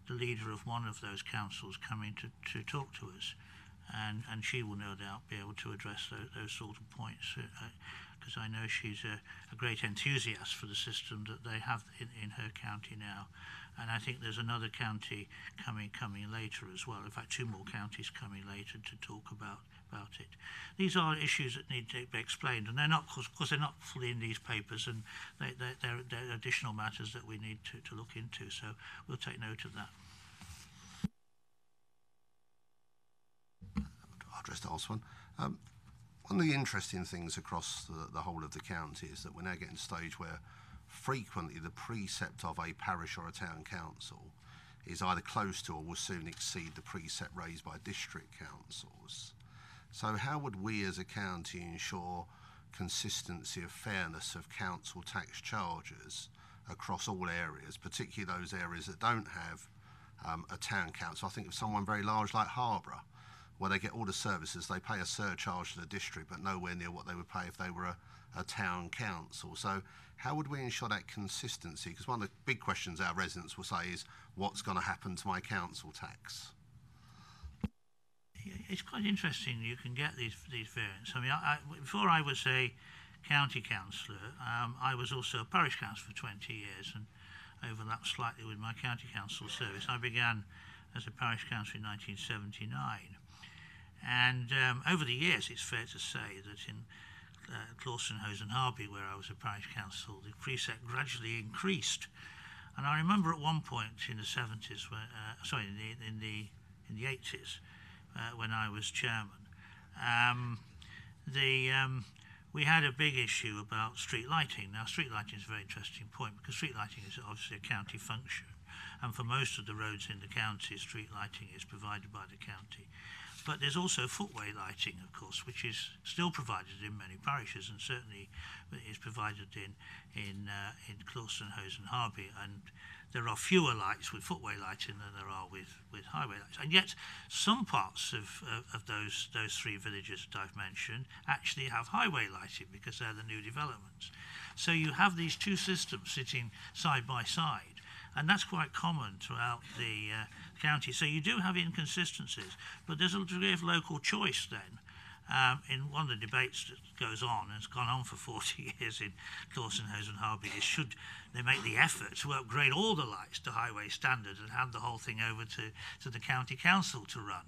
S7: leader of one of those councils coming to talk to us, and she will no doubt be able to address those sort of points, because I know she's a great enthusiast for the system that they have in her county now. And I think there's another county coming later as well, in fact 2 more counties coming later to talk about it. These are issues that need to be explained, and they're not, of course they're not fully in these papers, and they're additional matters that we need to look into, so we'll take note of that.
S1: I'll just ask one. One of the interesting things across the whole of the county is that we're now getting to a stage where frequently the precept of a parish or a town council is either close to or will soon exceed the precept raised by district councils. So how would we as a county ensure consistency of fairness of council tax charges across all areas, particularly those areas that don't have a town council. I think of someone very large like Harborough, where they get all the services, they pay a surcharge to the district, but nowhere near what they would pay if they were a town council. So how would we ensure that consistency? Because one of the big questions our residents will say is, what's going to happen to my council tax?
S7: It's quite interesting you can get these variants. I mean, before I was a county councillor, I was also a parish councillor for 20 years and overlapped slightly with my county council service. I began as a parish councillor in 1979. And over the years, it's fair to say that in Clawson, Hose and Harby, where I was a parish council, the precept gradually increased. And I remember at one point in the 70s, in the 80s, when I was chairman, we had a big issue about street lighting. Now, street lighting is a very interesting point because street lighting is obviously a county function, and for most of the roads in the county, street lighting is provided by the county. But there's also footway lighting, of course, which is still provided in many parishes, and certainly is provided in Clawson, Hose and Harby. And there are fewer lights with footway lighting than there are with highway lights. And yet, some parts of those three villages that I've mentioned actually have highway lighting because they're the new developments. So you have these two systems sitting side by side. And that's quite common throughout the county. So you do have inconsistencies, but there's a degree of local choice then. In one of the debates that goes on, and it's gone on for 40 years in Clawson, Hose and Harby, is should they make the effort to upgrade all the lights to highway standards and hand the whole thing over to the county council to run.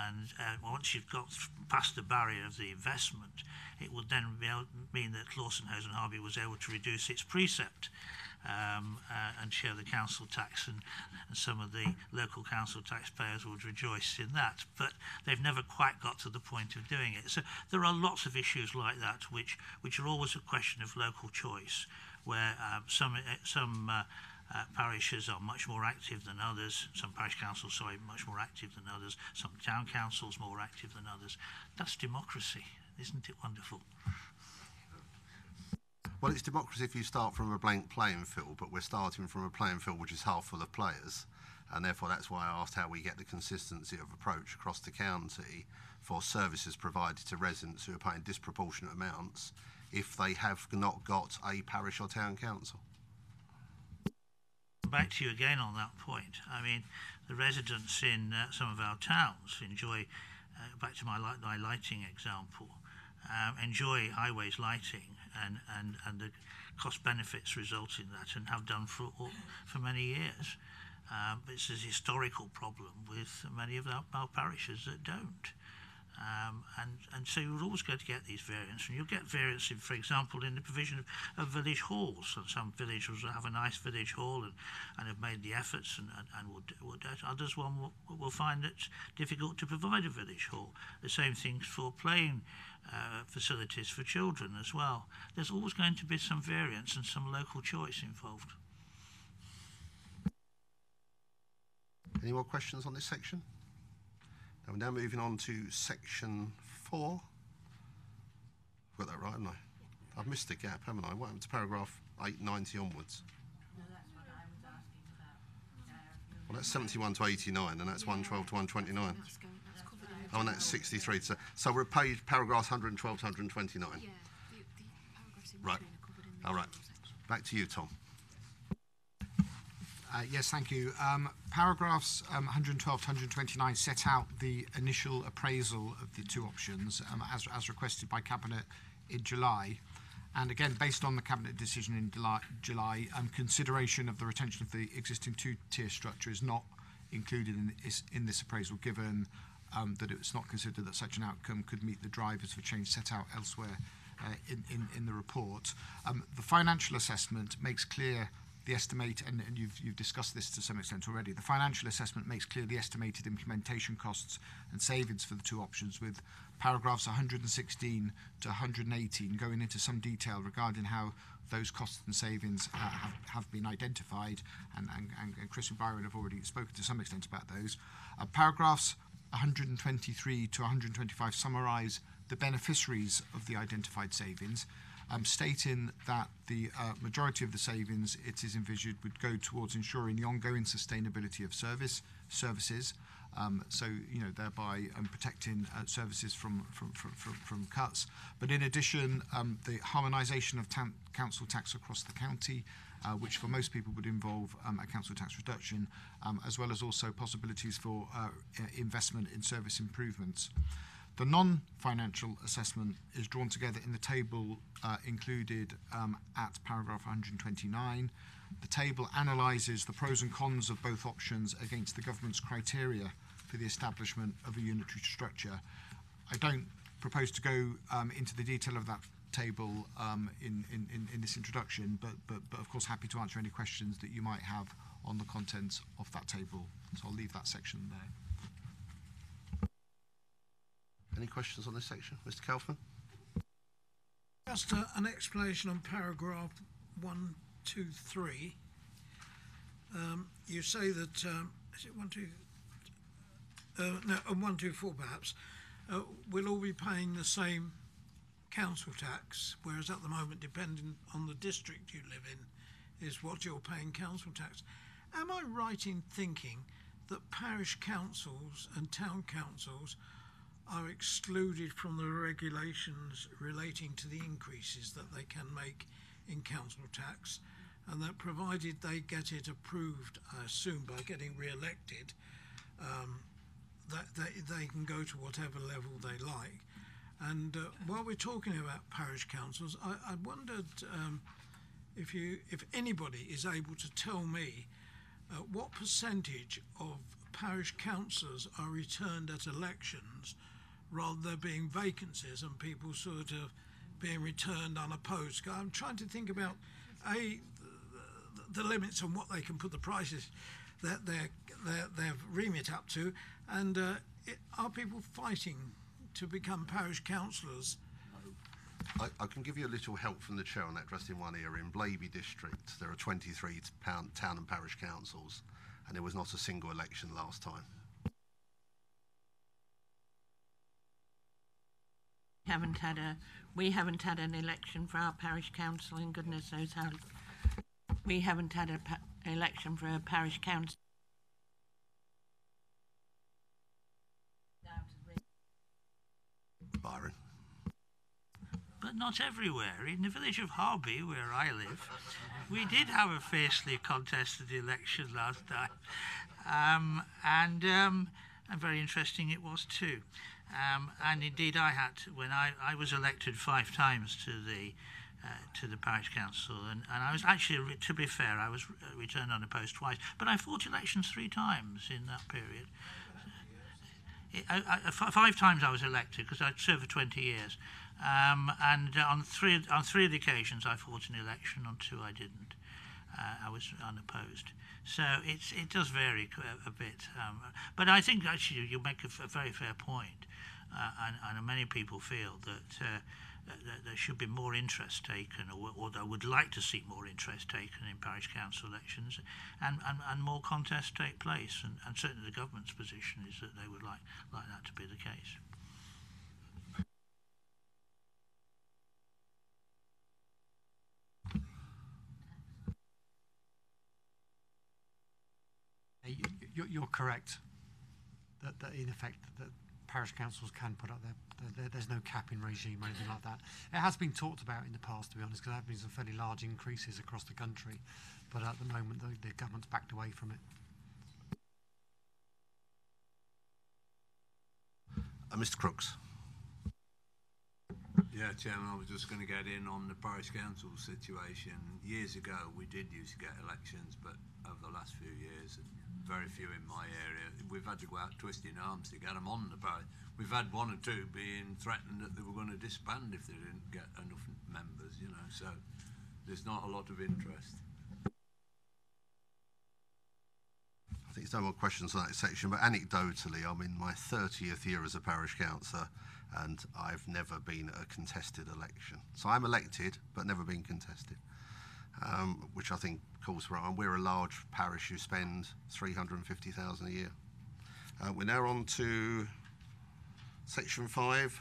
S7: And once you've got past the barrier of the investment, it would then mean that Clawson, Hose and Harby was able to reduce its precept and share the council tax, and some of the local council taxpayers would rejoice in that, but they've never quite got to the point of doing it. So there are lots of issues like that which are always a question of local choice, where some parishes are much more active than others, some parish councils are much more active than others, some town councils more active than others. That's democracy, isn't it wonderful?
S1: Well, it's democracy if you start from a blank playing field, but we're starting from a playing field which is half full of players, and therefore that's why I asked how we get the consistency of approach across the county for services provided to residents who are paying disproportionate amounts if they have not got a parish or town council.
S7: Back to you again on that point. I mean, the residents in some of our towns enjoy, back to my lighting example, enjoy highways lighting and the cost benefits result in that, and have done for many years. But it's a historical problem with many of our parishes that don't. And so you're always going to get these variants, and you'll get variants, for example, in the provision of village halls. And some villages will have a nice village hall and have made the efforts and would do it. Others will find it difficult to provide a village hall. The same things for playing facilities for children as well. There's always going to be some variance and some local choice involved.
S1: Any more questions on this section? We're now moving on to section 4. Got that right, haven't I? I've missed a gap, haven't I? What happened to paragraph 890 onwards?
S10: No, that's what I was asking about.
S1: Well, that's 71 to 89, and that's 112 to 129. Oh, and that's 63. So we're paid paragraphs 112 to 129.
S5: Yeah, the paragraphs in
S1: Right.
S5: between are covered in the
S1: All right.
S5: general section.
S1: Back to you, Tom.
S2: Yes, thank you. Paragraphs 112 to 129 set out the initial appraisal of the two options as requested by Cabinet in July. And again, based on the Cabinet decision in July, consideration of the retention of the existing two-tier structure is not included in this appraisal, given that it's not considered that such an outcome could meet the drivers for change set out elsewhere in the report. The financial assessment makes clear the estimate, and you've discussed this to some extent already, the financial assessment makes clear the estimated implementation costs and savings for the two options, with paragraphs 116 to 118 going into some detail regarding how those costs and savings have been identified, and Chris and Byron have already spoken to some extent about those. Paragraphs 123 to 125 summarise the beneficiaries of the identified savings. stating that the majority of the savings it is envisaged would go towards ensuring the ongoing sustainability of services, so thereby protecting services from cuts. But in addition, the harmonisation of council tax across the county, which for most people would involve a council tax reduction, as well as also possibilities for investment in service improvements. The non-financial assessment is drawn together in the table included at paragraph 129. The table analyses the pros and cons of both options against the government's criteria for the establishment of a unitary structure. I don't propose to go into the detail of that table in this introduction, but of course happy to answer any questions that you might have on the contents of that table. So I'll leave that section there.
S1: Any questions on this section? Mr. Kaufman?
S11: Just an explanation on paragraph 1, 2, 3. You say that, is it 1, 2, no, 1, 2, 4 perhaps, we'll all be paying the same council tax, whereas at the moment, depending on the district you live in, is what you're paying council tax. Am I right in thinking that parish councils and town councils are excluded from the regulations relating to the increases that they can make in council tax, and that provided they get it approved, I assume by getting re-elected, that they can go to whatever level they like? And while we're talking about parish councils, I wondered if anybody is able to tell me what percentage of parish councillors are returned at elections, rather than being vacancies and people sort of being returned unopposed. I'm trying to think about the limits on what they can put the prices that their remit up to, and are people fighting to become parish councillors?
S1: I can give you a little help from the chair on that, just in one area. In Blaby district, there are 23 town and parish councils, and there was not a single election last time.
S10: We haven't had an election for our parish council in goodness knows how. We haven't had an election for a parish council.
S1: Byron.
S7: But not everywhere. In the village of Harby, where I live, we did have a fiercely contested election last time, and very interesting it was too. And indeed, I had when I was elected 5 times to the parish council, and I was actually, to be fair, I was returned unopposed twice, but I fought elections 3 times in that period. 5 times I was elected because I'd served for 20 years, and on three occasions I fought an election, on 2 I didn't. I was unopposed. So it does vary a bit, but I think actually you make a very fair point, and many people feel that there should be more interest taken, or they would like to see more interest taken in parish council elections, and more contests take place, and certainly the government's position is that they would like that to be the case.
S3: You're correct that in effect that parish councils can put up there's no capping regime or anything like that. It has been talked about in the past, to be honest, because there have been some fairly large increases across the country, but at the moment the government's backed away from it.
S1: Mr. Crooks.
S8: Yeah, Chairman, I was just going to get in on the parish council situation. Years ago, we did used to get elections, but over the last few years, very few in my area, we've had to go out twisting arms to get them on the parish. We've had 1 or 2 being threatened that they were going to disband if they didn't get enough members, you know, so there's not a lot of interest.
S1: I think there's no more questions on that section, but anecdotally, I'm in my 30th year as a parish councillor, and I've never been a contested election. So I'm elected, but never been contested, which I think calls for it. And we're a large parish who spend $350,000 a year. We're now on to section 5,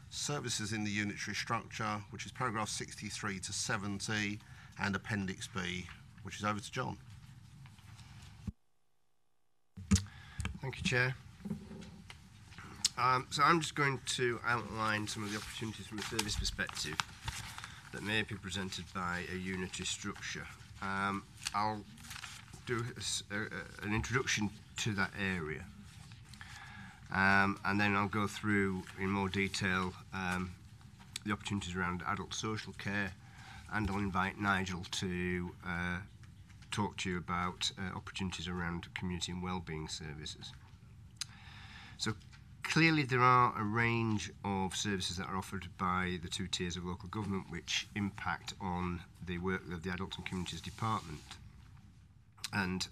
S1: services in the unitary structure, which is paragraph 63 to 70, and Appendix B, which is over to John.
S12: Thank you, Chair. So I'm just going to outline some of the opportunities from a service perspective that may be presented by a unitary structure. I'll do an introduction to that area, and then I'll go through in more detail the opportunities around adult social care, and I'll invite Nigel to talk to you about opportunities around community and wellbeing services. So clearly there are a range of services that are offered by the two tiers of local government which impact on the work of the Adult and Communities Department. And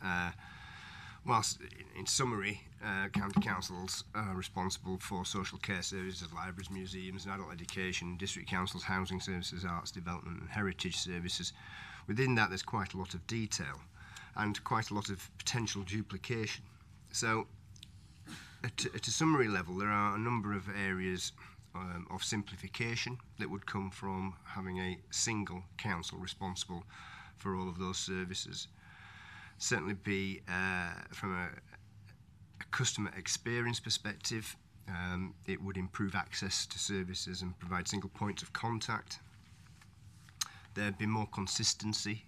S12: whilst in summary, county councils are responsible for social care services, libraries, museums and adult education, district councils, housing services, arts development and heritage services. Within that there's quite a lot of detail and quite a lot of potential duplication. So at a summary level, there are a number of areas of simplification that would come from having a single council responsible for all of those services. Certainly be from a customer experience perspective, it would improve access to services and provide single points of contact. There'd be more consistency,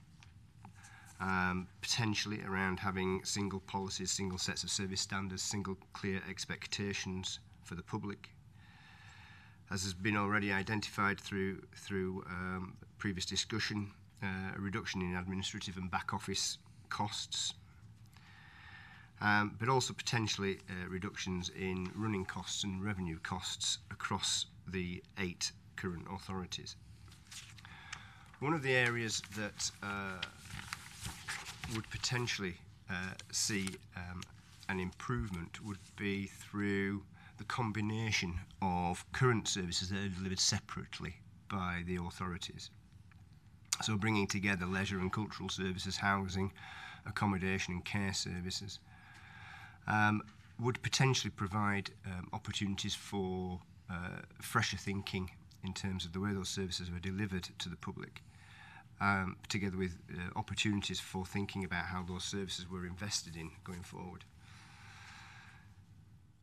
S12: potentially around having single policies, single sets of service standards, single clear expectations for the public. As has been already identified through previous discussion, a reduction in administrative and back office costs, but also potentially reductions in running costs and revenue costs across the 8 current authorities. One of the areas that would potentially see an improvement would be through the combination of current services that are delivered separately by the authorities. So bringing together leisure and cultural services, housing, accommodation and care services would potentially provide opportunities for fresher thinking in terms of the way those services were delivered to the public, together with opportunities for thinking about how those services were invested in going forward.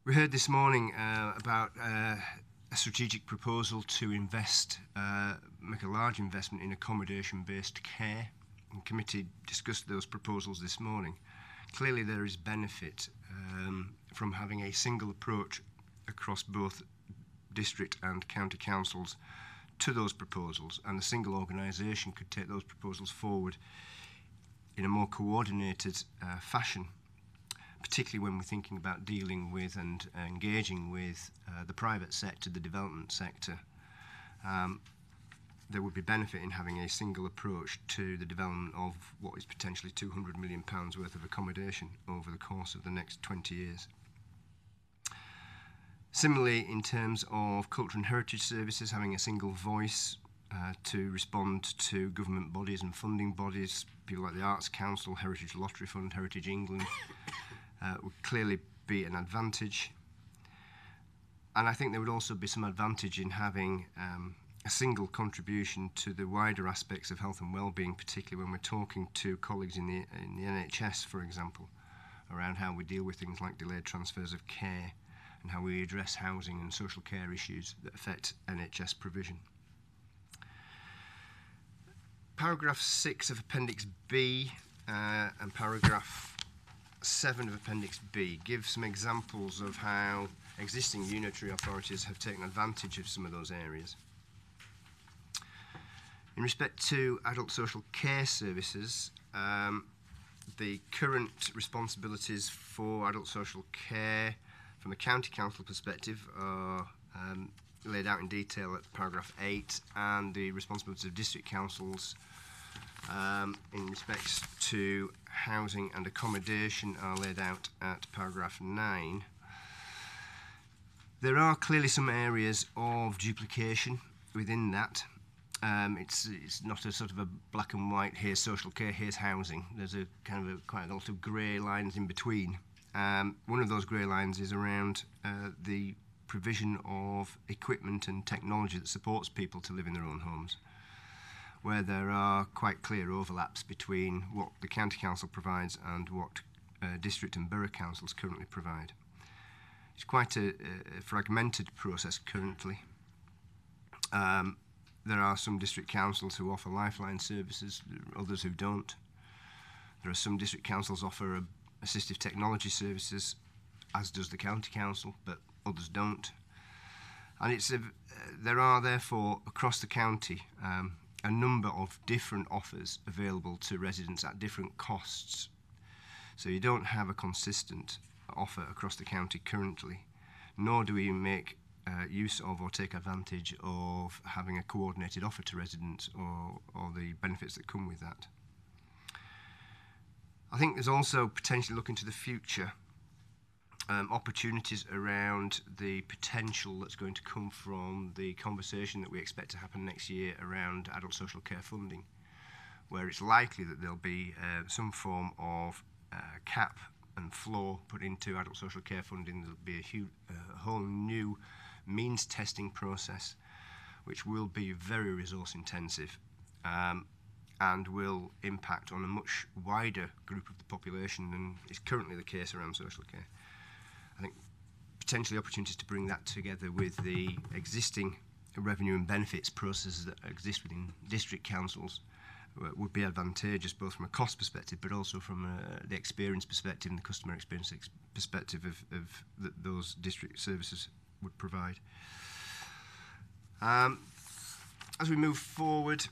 S12: We heard this morning about a strategic proposal to invest, make a large investment in accommodation-based care. The committee discussed those proposals this morning. Clearly there is benefit from having a single approach across both district and county councils to those proposals, and a single organisation could take those proposals forward in a more coordinated fashion, particularly when we're thinking about dealing with and engaging with the private sector, the development sector. There would be benefit in having a single approach to the development of what is potentially £200 million worth of accommodation over the course of the next 20 years. Similarly, in terms of culture and heritage services, having a single voice to respond to government bodies and funding bodies, people like the Arts Council, Heritage Lottery Fund, Heritage England, would clearly be an advantage. And I think there would also be some advantage in having a single contribution to the wider aspects of health and well-being, particularly when we're talking to colleagues in the NHS, for example, around how we deal with things like delayed transfers of care and how we address housing and social care issues that affect NHS provision. Paragraph 6 of Appendix B and paragraph 7 of Appendix B give some examples of how existing unitary authorities have taken advantage of some of those areas. In respect to adult social care services, the current responsibilities for adult social care from a county council perspective are laid out in detail at paragraph 8, and the responsibilities of district councils in respect to housing and accommodation are laid out at paragraph 9. There are clearly some areas of duplication within that. It's not a sort of a black and white, here's social care, here's housing. There's a kind of quite a lot of grey lines in between. One of those grey lines is around the provision of equipment and technology that supports people to live in their own homes, where there are quite clear overlaps between what the county council provides and what district and borough councils currently provide. It's quite a fragmented process currently. There are some district councils who offer lifeline services, others who don't. There are some district councils offer assistive technology services, as does the county council, but others don't. And there are therefore across the county a number of different offers available to residents at different costs. So you don't have a consistent offer across the county currently, nor do we make use of or take advantage of having a coordinated offer to residents or the benefits that come with that. I think there's also potentially looking to the future opportunities around the potential that's going to come from the conversation that we expect to happen next year around adult social care funding, where it's likely that there'll be some form of cap and floor put into adult social care funding. There'll be a whole new means testing process, which will be very resource intensive and will impact on a much wider group of the population than is currently the case around social care. I think potentially opportunities to bring that together with the existing revenue and benefits processes that exist within district councils would be advantageous, both from a cost perspective but also from the experience perspective and the customer experience perspective of those district services would provide. As we move forward,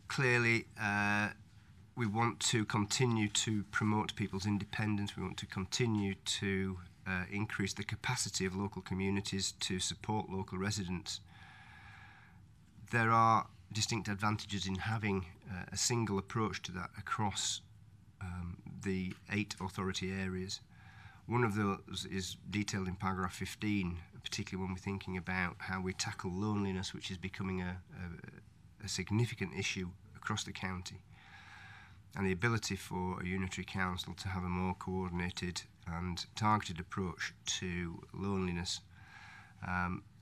S12: clearly we want to continue to promote people's independence. We want to continue to increase the capacity of local communities to support local residents. There are distinct advantages in having a single approach to that across the 8 authority areas. One of those is detailed in paragraph 15, particularly when we're thinking about how we tackle loneliness, which is becoming a significant issue across the county, and the ability for a unitary council to have a more coordinated and targeted approach to loneliness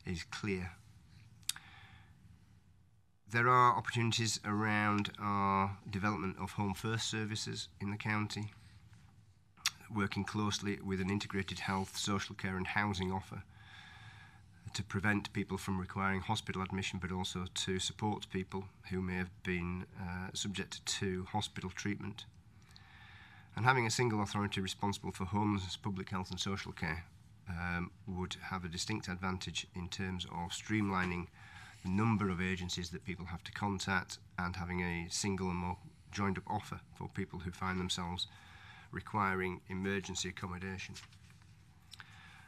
S12: is clear. There are opportunities around our development of home first services in the county, working closely with an integrated health, social care and housing offer to prevent people from requiring hospital admission, but also to support people who may have been subject to hospital treatment. And having a single authority responsible for homes, public health and social care would have a distinct advantage in terms of streamlining the number of agencies that people have to contact and having a single and more joined up offer for people who find themselves requiring emergency accommodation.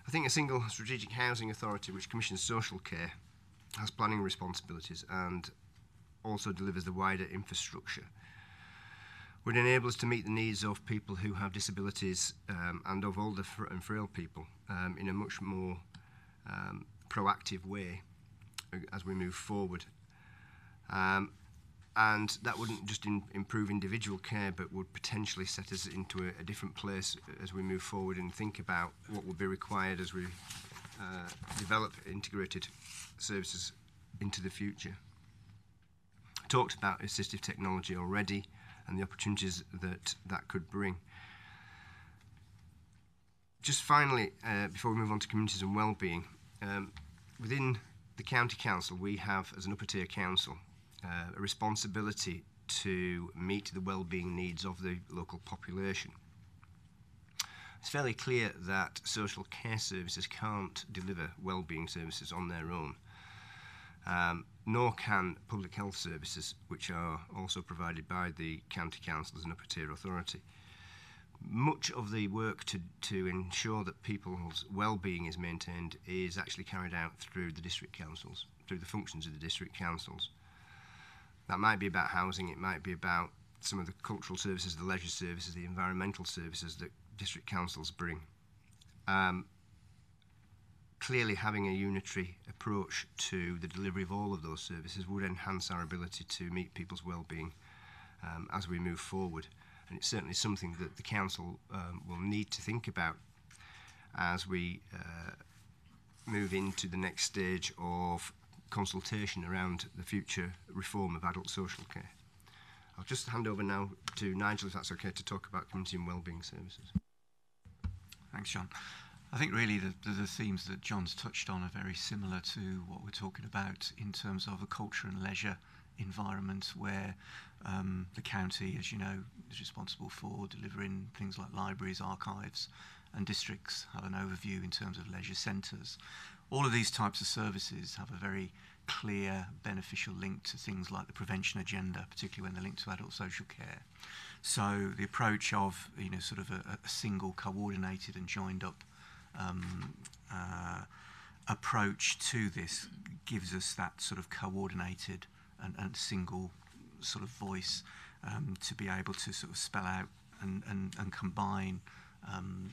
S12: I think a single strategic housing authority which commissions social care, has planning responsibilities and also delivers the wider infrastructure would enable us to meet the needs of people who have disabilities and of older and frail people in a much more proactive way as we move forward. And that wouldn't just improve individual care, but would potentially set us into a different place as we move forward and think about what will be required as we develop integrated services into the future. I talked about assistive technology already and the opportunities that that could bring. Just finally, before we move on to communities and wellbeing, within the county council we have, as an upper tier council, a responsibility to meet the wellbeing needs of the local population. It's fairly clear that social care services can't deliver wellbeing services on their own, nor can public health services, which are also provided by the county council as an upper tier authority. Much of the work to ensure that people's well-being is maintained is actually carried out through the district councils, through the functions of the district councils. That might be about housing, it might be about some of the cultural services, the leisure services, the environmental services that district councils bring. Clearly having a unitary approach to the delivery of all of those services would enhance our ability to meet people's well-being as we move forward. And it's certainly something that the council will need to think about as we move into the next stage of consultation around the future reform of adult social care. I'll just hand over now to Nigel, if that's okay, to talk about community and wellbeing services.
S13: Thanks, John. I think really the themes that John's touched on are very similar to what we're talking about in terms of a culture and leisure environment where the county, as you know, is responsible for delivering things like libraries, archives, and districts have an overview in terms of leisure centres. All of these types of services have a very clear beneficial link to things like the prevention agenda, particularly when they're linked to adult social care. So the approach of, you know, sort of a single coordinated and joined up approach to this gives us that sort of coordinated and single sort of voice to be able to sort of spell out and combine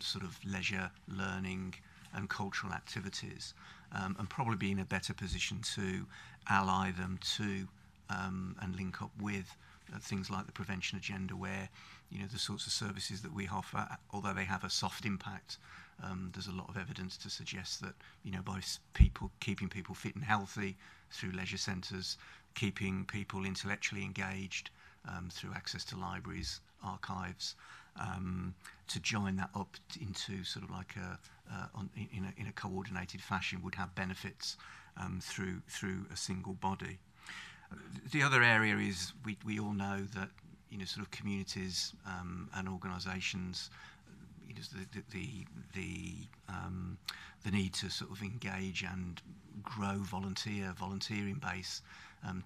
S13: sort of leisure, learning and cultural activities, and probably be in a better position to ally them to and link up with things like the prevention agenda, where, you know, the sorts of services that we offer, although they have a soft impact, there's a lot of evidence to suggest that, you know, by keeping people fit and healthy through leisure centres, keeping people intellectually engaged through access to libraries, archives, to join that up into sort of like in a coordinated fashion would have benefits through a single body. The other area is we all know that, you know, sort of communities and organisations, you know, the need to sort of engage and grow volunteering base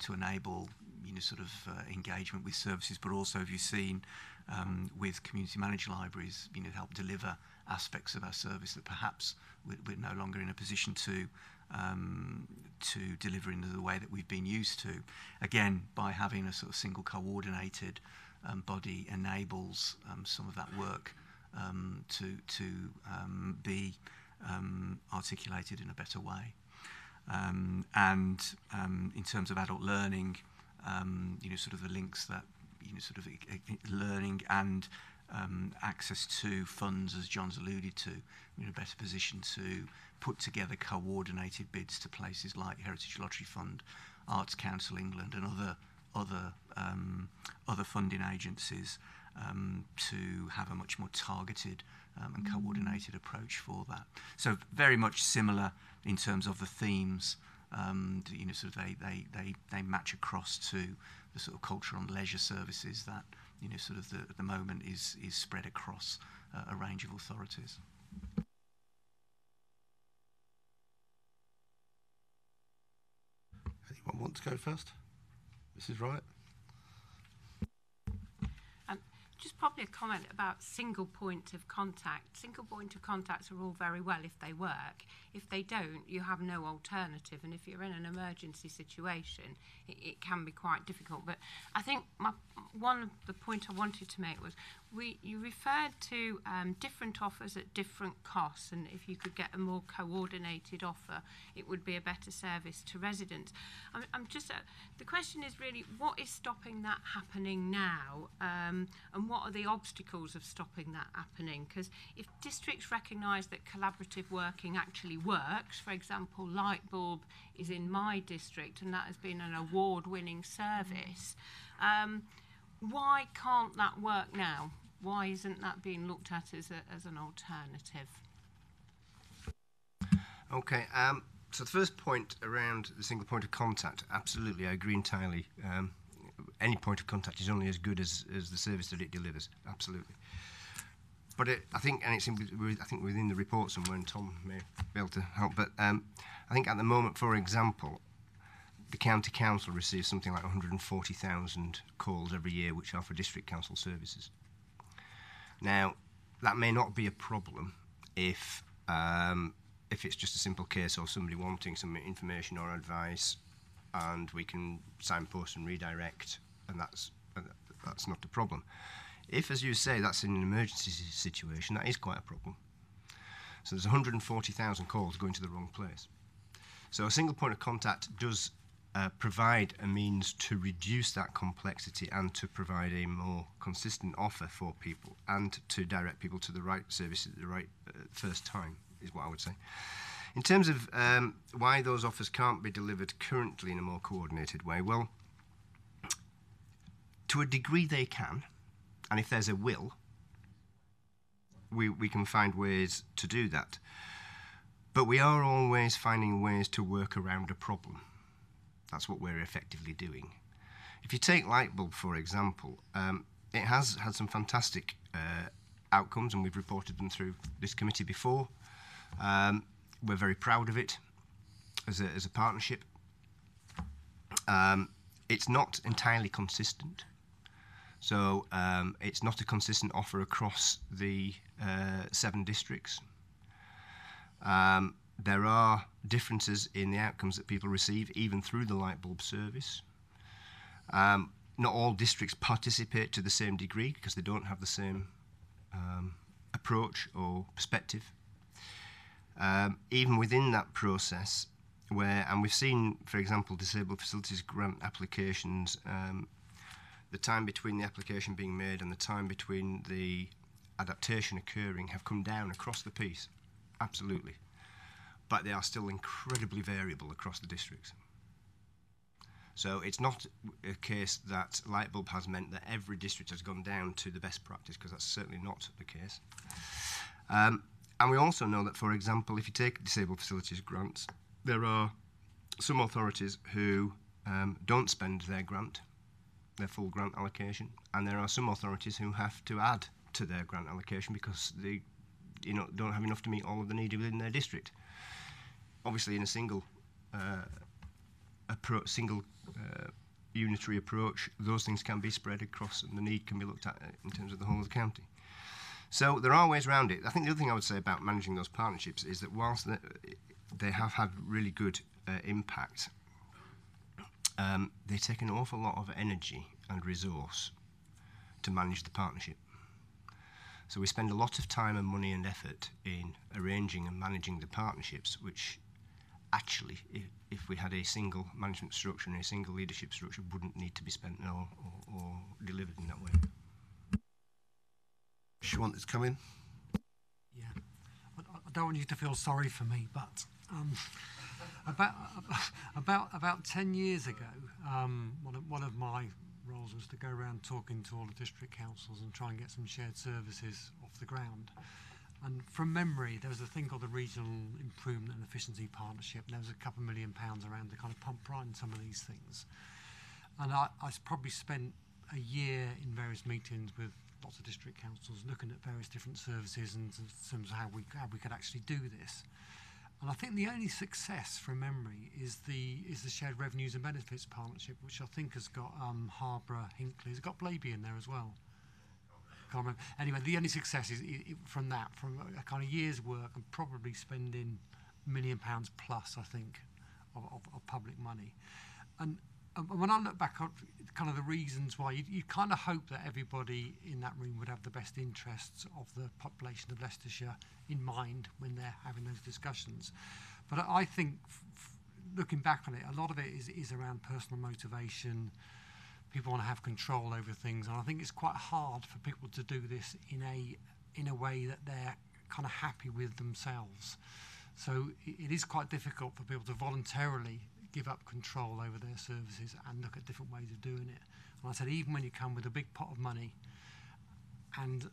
S13: to enable, you know, sort of engagement with services, but also, have you seen with community managed libraries, you know, help deliver aspects of our service that perhaps we're no longer in a position to deliver in the way that we've been used to. Again, by having a sort of single coordinated body enables some of that work to be articulated in a better way. And in terms of adult learning, you know, sort of the links that, you know, sort of learning and access to funds, as John's alluded to, we're in a better position to put together coordinated bids to places like Heritage Lottery Fund, Arts Council England, and other funding agencies to have a much more targeted and coordinated approach for that. So very much similar in terms of the themes. You know, sort of they match across to the sort of cultural and leisure services that, you know, sort of at the moment is spread across a range of authorities.
S1: Anyone want to go first? This is right.
S5: Just probably a comment about single point of contact. Single point of contacts are all very well if they work. If they don't, you have no alternative. And if you're in an emergency situation, it can be quite difficult. But I think one of the point I wanted to make was you referred to different offers at different costs, and if you could get a more coordinated offer, it would be a better service to residents. I'm just the question is really, what is stopping that happening now, and what are the obstacles of stopping that happening? Because if districts recognise that collaborative working actually works, for example, Lightbulb is in my district and that has been an award-winning service, why can't that work now? Why isn't that being looked at as an alternative?
S12: Okay, so the first point around the single point of contact, absolutely, I agree entirely. Any point of contact is only as good as the service that it delivers, absolutely. But I think, and it's I think within the report somewhere, and Tom may be able to help, but I think at the moment, for example, the county council receives something like 140,000 calls every year, which are for district council services. Now, that may not be a problem if it's just a simple case of somebody wanting some information or advice, and we can signpost and redirect, and that's not a problem. If, as you say, that's in an emergency situation, that is quite a problem. So there's 140,000 calls going to the wrong place. So a single point of contact does provide a means to reduce that complexity and to provide a more consistent offer for people and to direct people to the right service at the right first time, is what I would say. In terms of why those offers can't be delivered currently in a more coordinated way, well, to a degree they can, and if there's a will, we can find ways to do that. But we are always finding ways to work around a problem. That's what we're effectively doing. If you take Lightbulb, for example, it has had some fantastic outcomes, and we've reported them through this committee before. We're very proud of it as a partnership. It's not entirely consistent. So it's not a consistent offer across the 7 districts. There are differences in the outcomes that people receive, even through the Lightbulb service. Not all districts participate to the same degree because they don't have the same approach or perspective. Even within that process, and we've seen, for example, disabled facilities grant applications, the time between the application being made and the time between the adaptation occurring have come down across the piece, absolutely. But they are still incredibly variable across the districts. So it's not a case that Lightbulb has meant that every district has gone down to the best practice, because that's certainly not the case. And we also know that, for example, if you take disabled facilities grants, there are some authorities who don't spend their full grant allocation, and there are some authorities who have to add to their grant allocation because they don't have enough to meet all of the needs within their district. Obviously, in a single unitary approach, those things can be spread across and the need can be looked at in terms of the whole of the county. So there are ways around it. I think the other thing I would say about managing those partnerships is that whilst they have had really good impact, they take an awful lot of energy and resource to manage the partnership. So we spend a lot of time and money and effort in arranging and managing the partnerships, which actually, if we had a single management structure and a single leadership structure, wouldn't need to be spent or delivered in that way.
S1: Do you want this to come in?
S3: Yeah, I don't want you to feel sorry for me, but about 10 years ago, one of my roles was to go around talking to all the district councils and try and get some shared services off the ground. And from memory, there was a thing called the Regional Improvement and Efficiency Partnership, and there was a couple of £1 million around to kind of pump right in some of these things. And I probably spent a year in various meetings with lots of district councils looking at various different services and in terms of how we could actually do this. And I think the only success from memory is the Shared Revenues and Benefits Partnership, which I think has got Harborough, Hinckley, it's got Blaby in there as well. Can't remember. Anyway, the only success is from a kind of year's work and probably spending £1 million plus, I think, of public money. And when I look back at kind of the reasons why, you kind of hope that everybody in that room would have the best interests of the population of Leicestershire in mind when they're having those discussions. But I think, looking back on it, a lot of it is around personal motivation. People want to have control over things, and I think it's quite hard for people to do this in a way that they're kind of happy with themselves. So it is quite difficult for people to voluntarily give up control over their services and look at different ways of doing it. And I said, even when you come with a big pot of money and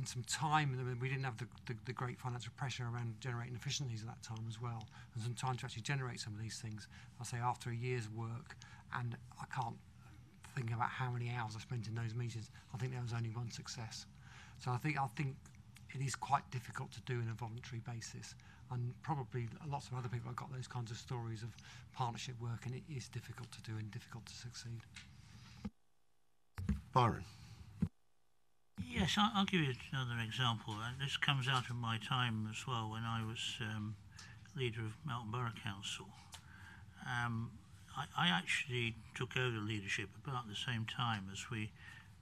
S3: some time, I mean, we didn't have the great financial pressure around generating efficiencies at that time as well, and some time to actually generate some of these things. I say after a year's work, and I can't think about how many hours I spent in those meetings, I think there was only one success. So I think it is quite difficult to do on a voluntary basis, and probably lots of other people have got those kinds of stories of partnership work, and it is difficult to do and difficult to succeed.
S1: Byron.
S7: Yes, I'll give you another example. This comes out of my time as well when I was leader of Melton Borough Council. I actually took over leadership about the same time as we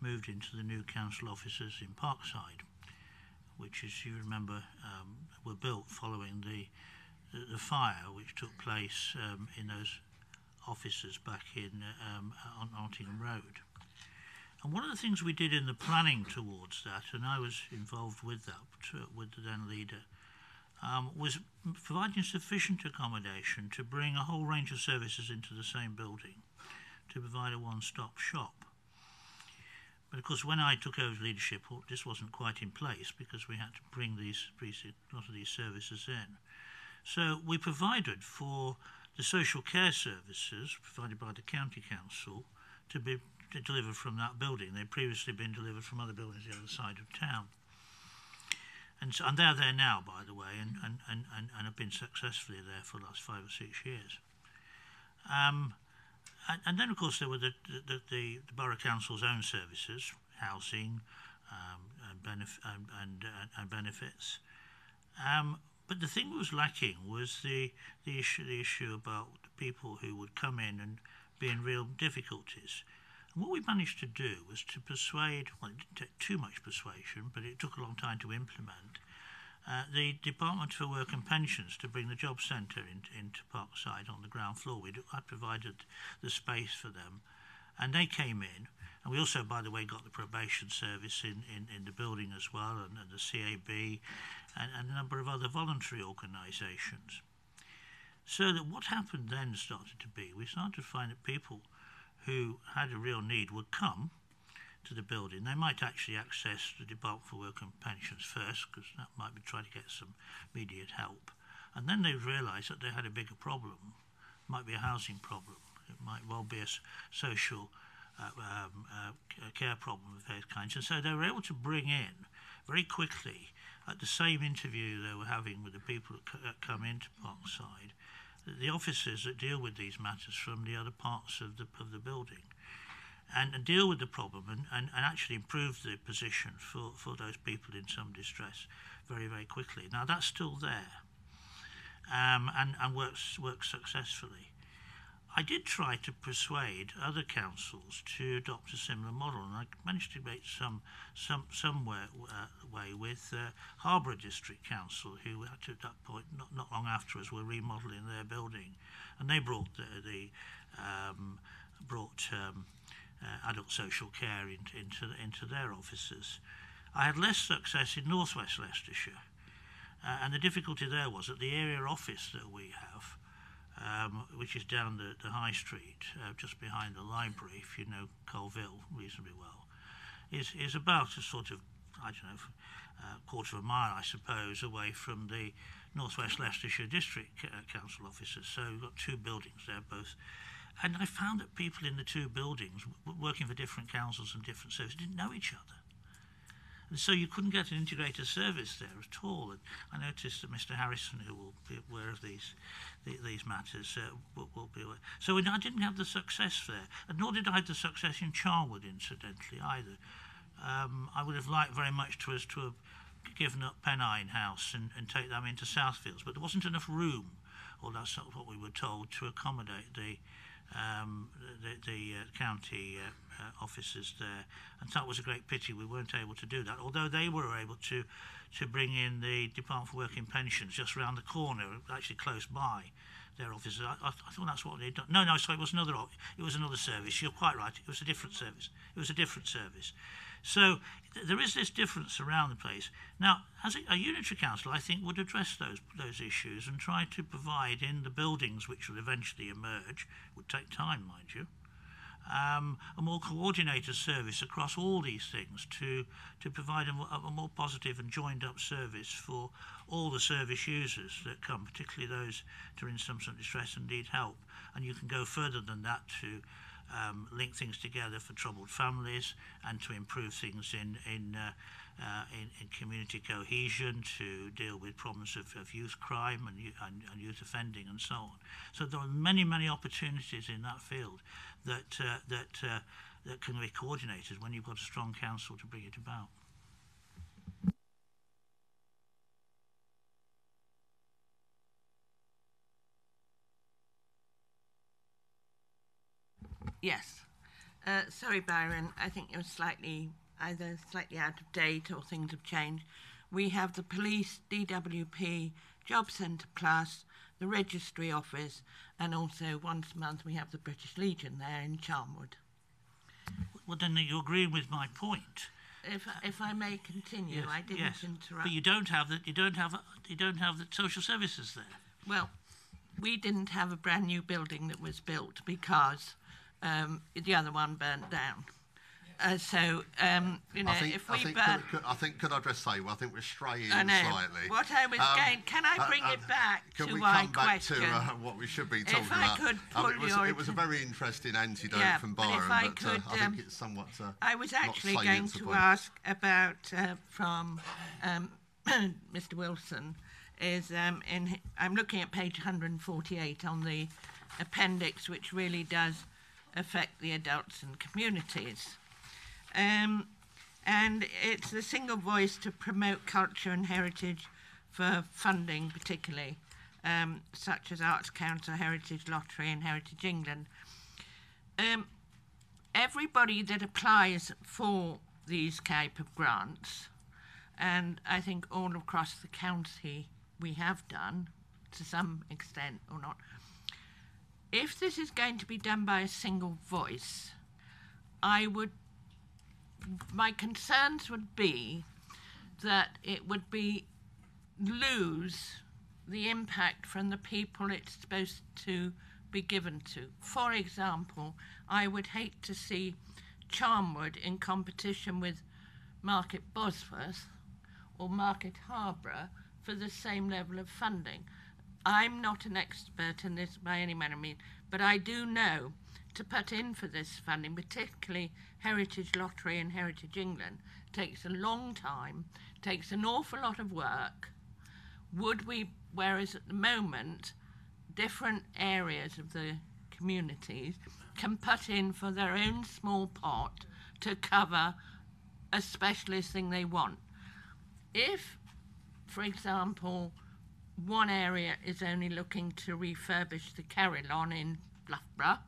S7: moved into the new council offices in Parkside, which, as you remember, were built following the the fire which took place in those offices back on Nottingham Road. And one of the things we did in the planning towards that, and I was involved with that, with the then leader, was providing sufficient accommodation to bring a whole range of services into the same building, to provide a one-stop shop. But of course, when I took over leadership, this wasn't quite in place because we had to bring a lot of these services in. So we provided for the social care services provided by the county council to be delivered from that building. They'd previously been delivered from other buildings the other side of town. And they're there now, by the way, and have been successfully there for the last 5 or 6 years. And then, of course, there were the Borough Council's own services, housing and benefits. But the thing that was lacking was the issue about people who would come in and be in real difficulties. And what we managed to do was to persuade, well, it didn't take too much persuasion, but it took a long time to implement, the Department for Work and Pensions to bring the job centre into Parkside on the ground floor. I provided the space for them, and they came in. And we also, by the way, got the probation service in the building as well, and the CAB, and a number of other voluntary organisations. So that what happened then started to be, we started to find that people who had a real need would come to the building. They might actually access the Department for Work and Pensions first, because that might be trying to get some immediate help. And then they realised that they had a bigger problem. It might be a housing problem. It might well be a social care problem of various kinds. And so they were able to bring in very quickly, at the same interview they were having with the people that come into Parkside, the officers that deal with these matters from the other parts of the building, and deal with the problem and actually improve the position for those people in some distress very, very quickly. Now that's still there, and works successfully. I did try to persuade other councils to adopt a similar model, and I managed to make some way with Harborough District Council, who at that point, not long after us, were remodelling their building, and they brought adult social care into their offices. I had less success in North West Leicestershire, and the difficulty there was that the area office that we have, which is down the High Street, just behind the library, if you know Colville reasonably well, is about a sort of, I don't know, quarter of a mile, I suppose, away from the North West Leicestershire District Council offices. So we've got two buildings there, both. And I found that people in the two buildings, working for different councils and different services, didn't know each other. And so you couldn't get an integrated service there at all. And I noticed that Mr. Harrison, who will be aware of these matters, will be aware. So I didn't have the success there, and nor did I have the success in Charwood, incidentally, either. I would have liked very much to have given up Pennine House and take them into Southfields, but there wasn't enough room, or that's not what we were told, to accommodate the county offices there, and that was a great pity we weren't able to do that, although they were able to bring in the Department for Work and Pensions just around the corner, actually close by their offices. I thought that's what they'd done. No, sorry, it was another service. You're quite right, it was a different service. So there is this difference around the place. Now, as a unitary council, I think would address those issues and try to provide in the buildings which will eventually emerge, would take time, mind you, a more coordinated service across all these things to provide a more positive and joined up service for all the service users that come, particularly those that are in some sort of distress and need help. And you can go further than that to link things together for troubled families and to improve things in community cohesion, to deal with problems of youth crime and youth offending and so on. So there are many, many opportunities in that field that can be coordinated when you've got a strong council to bring it about.
S10: Yes. Sorry, Byron. I think you're either slightly out of date or things have changed. We have the police, DWP, Job Centre Plus, the Registry Office, and also once a month we have the British Legion there in Charnwood.
S7: Well, then you agree with my point.
S10: If I may continue,
S7: Yes,
S10: I didn't
S7: yes.
S10: interrupt.
S7: But you don't have the social services there.
S10: Well, we didn't have a brand new building that was built because the other one burnt down. You know,
S1: I think could I just say, well, I think we're straying slightly.
S10: What I was going, can I bring it back to
S1: we
S10: my
S1: come back
S10: question?
S1: to what we should be talking
S10: If I
S1: about?
S10: could pull
S1: it was a very interesting antidote from
S10: but
S1: Byron,
S10: if I
S1: but
S10: could,
S1: I think it's somewhat.
S10: I was actually
S1: not
S10: going
S1: salient
S10: to
S1: point.
S10: ask about from Mr. Wilson. I'm looking at page 148 on the appendix, which really does affect the adults and communities. And it's the single voice to promote culture and heritage for funding, particularly, such as Arts Council, Heritage Lottery and Heritage England. Everybody that applies for these type of grants, and I think all across the county we have done, to some extent or not, if this is going to be done by a single voice, my concerns would be that it would lose the impact from the people it's supposed to be given to. For example, I would hate to see Charnwood in competition with Market Bosworth or Market Harborough for the same level of funding. I'm not an expert in this by any manner of means, but I do know to put in for this funding, particularly Heritage Lottery and Heritage England, takes a long time, takes an awful lot of work. Whereas at the moment, different areas of the communities can put in for their own small pot to cover a specialist thing they want. If, for example, one area is only looking to refurbish the Carillon in Loughborough,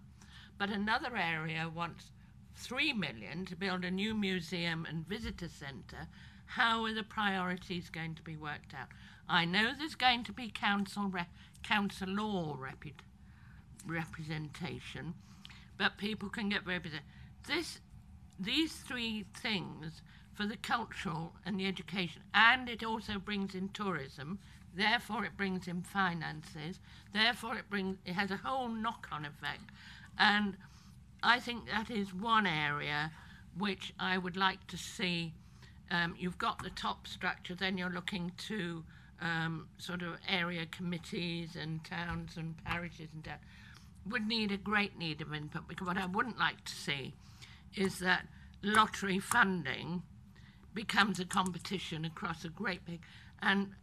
S10: but another area wants 3 million to build a new museum and visitor centre, how are the priorities going to be worked out? I know there's going to be council law representation, but people can get represented. These three things for the cultural and the education, and it also brings in tourism, therefore it brings in finances, therefore it has a whole knock-on effect. And I think that is one area which I would like to see. You've got the top structure, then you're looking to sort of area committees and towns and parishes and that would need a great need of input, because what I wouldn't like to see is that lottery funding becomes a competition across a great big, and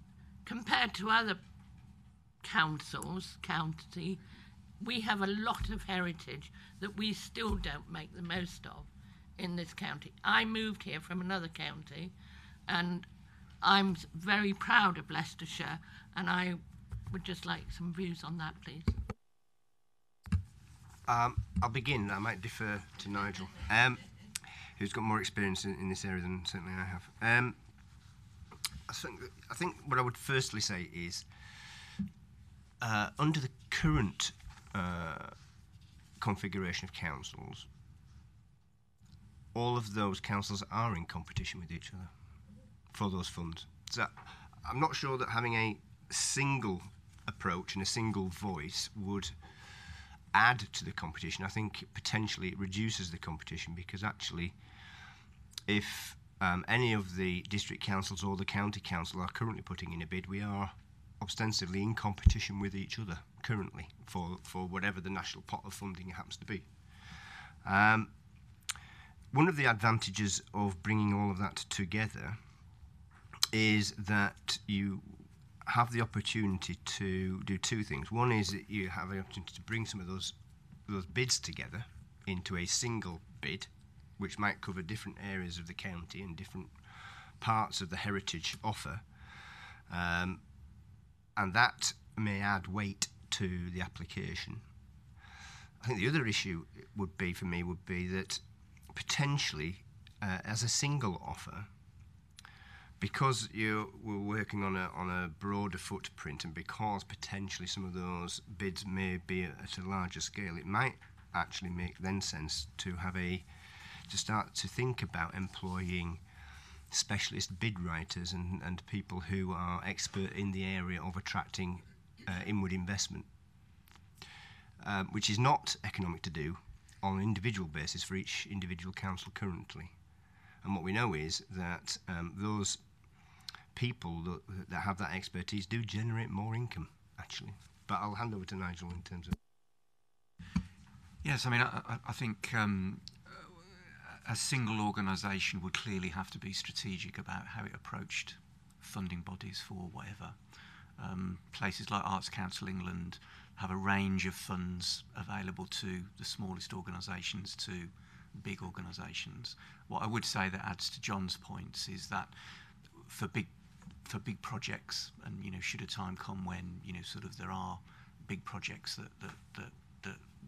S10: compared to other councils, county, we have a lot of heritage that we still don't make the most of in this county. I moved here from another county, and I'm very proud of Leicestershire, and I would just like some views on that, please.
S12: I'll begin. I might defer to Nigel, who's got more experience in this area than certainly I have. I think what I would firstly say is, under the current configuration of councils, all of those councils are in competition with each other for those funds. So I'm not sure that having a single approach and a single voice would add to the competition. I think potentially it reduces the competition, because actually if any of the district councils or the county council are currently putting in a bid, we are ostensibly in competition with each other currently for whatever the national pot of funding happens to be. One of the advantages of bringing all of that together is that you have the opportunity to do two things. One is that you have the opportunity to bring some of those bids together into a single bid, which might cover different areas of the county and different parts of the heritage offer, and that may add weight to the application. I think the other issue would be that potentially, as a single offer, because we're working on a broader footprint, and because potentially some of those bids may be at a larger scale, it might actually make then sense to start to think about employing specialist bid writers and people who are expert in the area of attracting inward investment, which is not economic to do on an individual basis for each individual council currently. And what we know is that those people that have that expertise do generate more income, actually. But I'll hand over to Nigel in terms of...
S13: Yes, I mean, I think a single organisation would clearly have to be strategic about how it approached funding bodies for whatever. Places like Arts Council England have a range of funds available to the smallest organisations to big organisations. What I would say that adds to John's points is that for big projects, and should a time come when sort of there are big projects that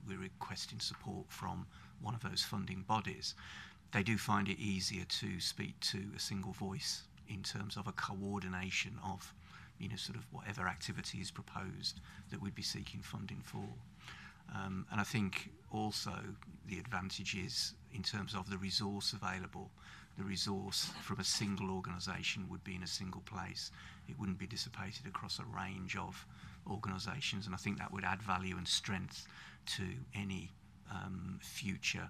S13: we're requesting support from one of those funding bodies, they do find it easier to speak to a single voice in terms of a coordination of sort of whatever activity is proposed that we'd be seeking funding for. And I think also the advantage is in terms of the resource available. The resource from a single organisation would be in a single place. It wouldn't be dissipated across a range of organisations, and I think that would add value and strength to any future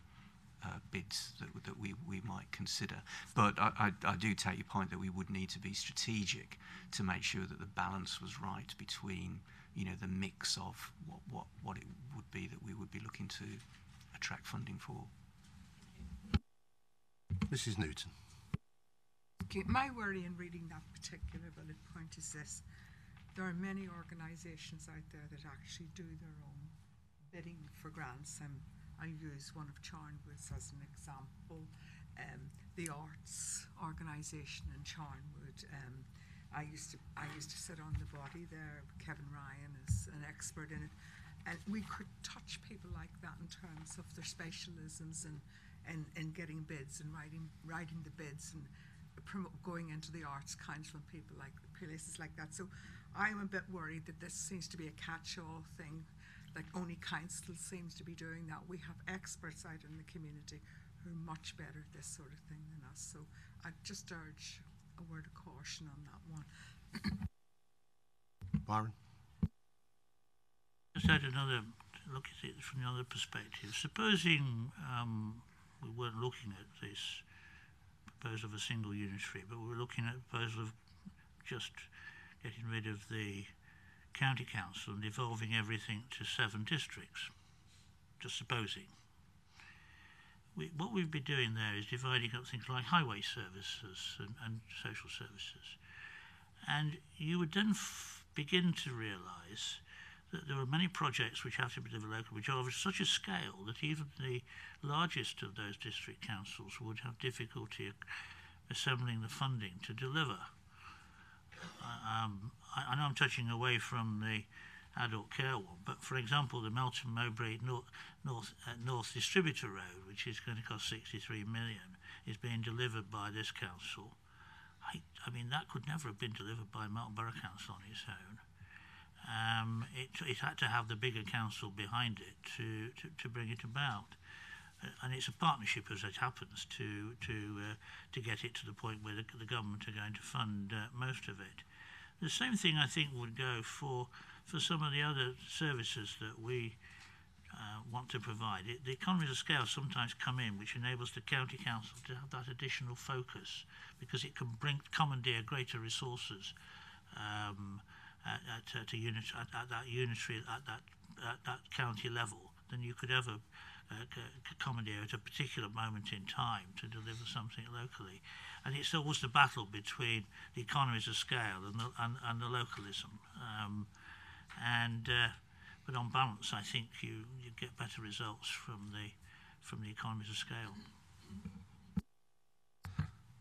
S13: bids that we might consider. But I do take your point that we would need to be strategic to make sure that the balance was right between the mix of what it would be that we would be looking to attract funding for.
S1: Mrs. Newton.
S6: Okay, my worry in reading that particular bullet point is this. There are many organisations out there that actually do their own bidding for grants. I use one of Charnwood's as an example. The arts organisation in Charnwood. I used to sit on the body there. Kevin Ryan is an expert in it, and we could touch people like that in terms of their specialisms and getting bids and writing the bids and going into the Arts Council and people like places like that. So I'm a bit worried that this seems to be a catch-all thing, like only council seems to be doing that. We have experts out in the community who are much better at this sort of thing than us. So I just urge a word of caution on that one.
S1: Byron?
S7: Just had another look at it from another perspective. Supposing we weren't looking at this proposal of a single unitary, but we were looking at a proposal of just getting rid of the county council and devolving everything to 7 districts, just supposing. What we'd be doing there is dividing up things like highway services and social services. And you would then begin to realise that there are many projects which have to be delivered locally, which are of such a scale that even the largest of those district councils would have difficulty assembling the funding to deliver. I know I'm touching away from the adult care one, but for example, the Melton Mowbray North Distributor Road, which is going to cost 63 million, is being delivered by this council. I mean, that could never have been delivered by Melton Borough Council on its own. It had to have the bigger council behind it to bring it about. And it's a partnership, as it happens, to get it to the point where the government are going to fund most of it. The same thing, I think, would go for some of the other services that we want to provide. The economies of scale sometimes come in, which enables the county council to have that additional focus, because it can commandeer greater resources at that county level than you could ever commandeer at a particular moment in time to deliver something locally. And it's always the battle between the economies of scale and the localism. But on balance, I think you get better results from the economies of scale.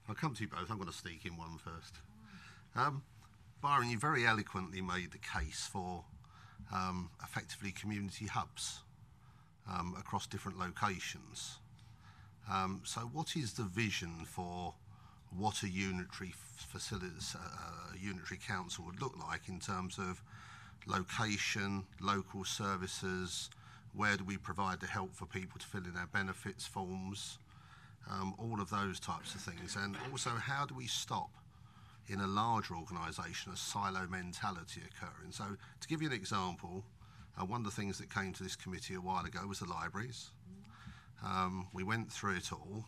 S1: I'll come to you both. I'm going to sneak in one first. Byron, you very eloquently made the case for effectively community hubs across different locations. So what is the vision for what a unitary facilities a unitary council would look like in terms of location, local services, where do we provide the help for people to fill in our benefits forms, all of those types of things. And also, how do we stop in a larger organisation a silo mentality occurring? So to give you an example, one of the things that came to this committee a while ago was the libraries. We went through it all,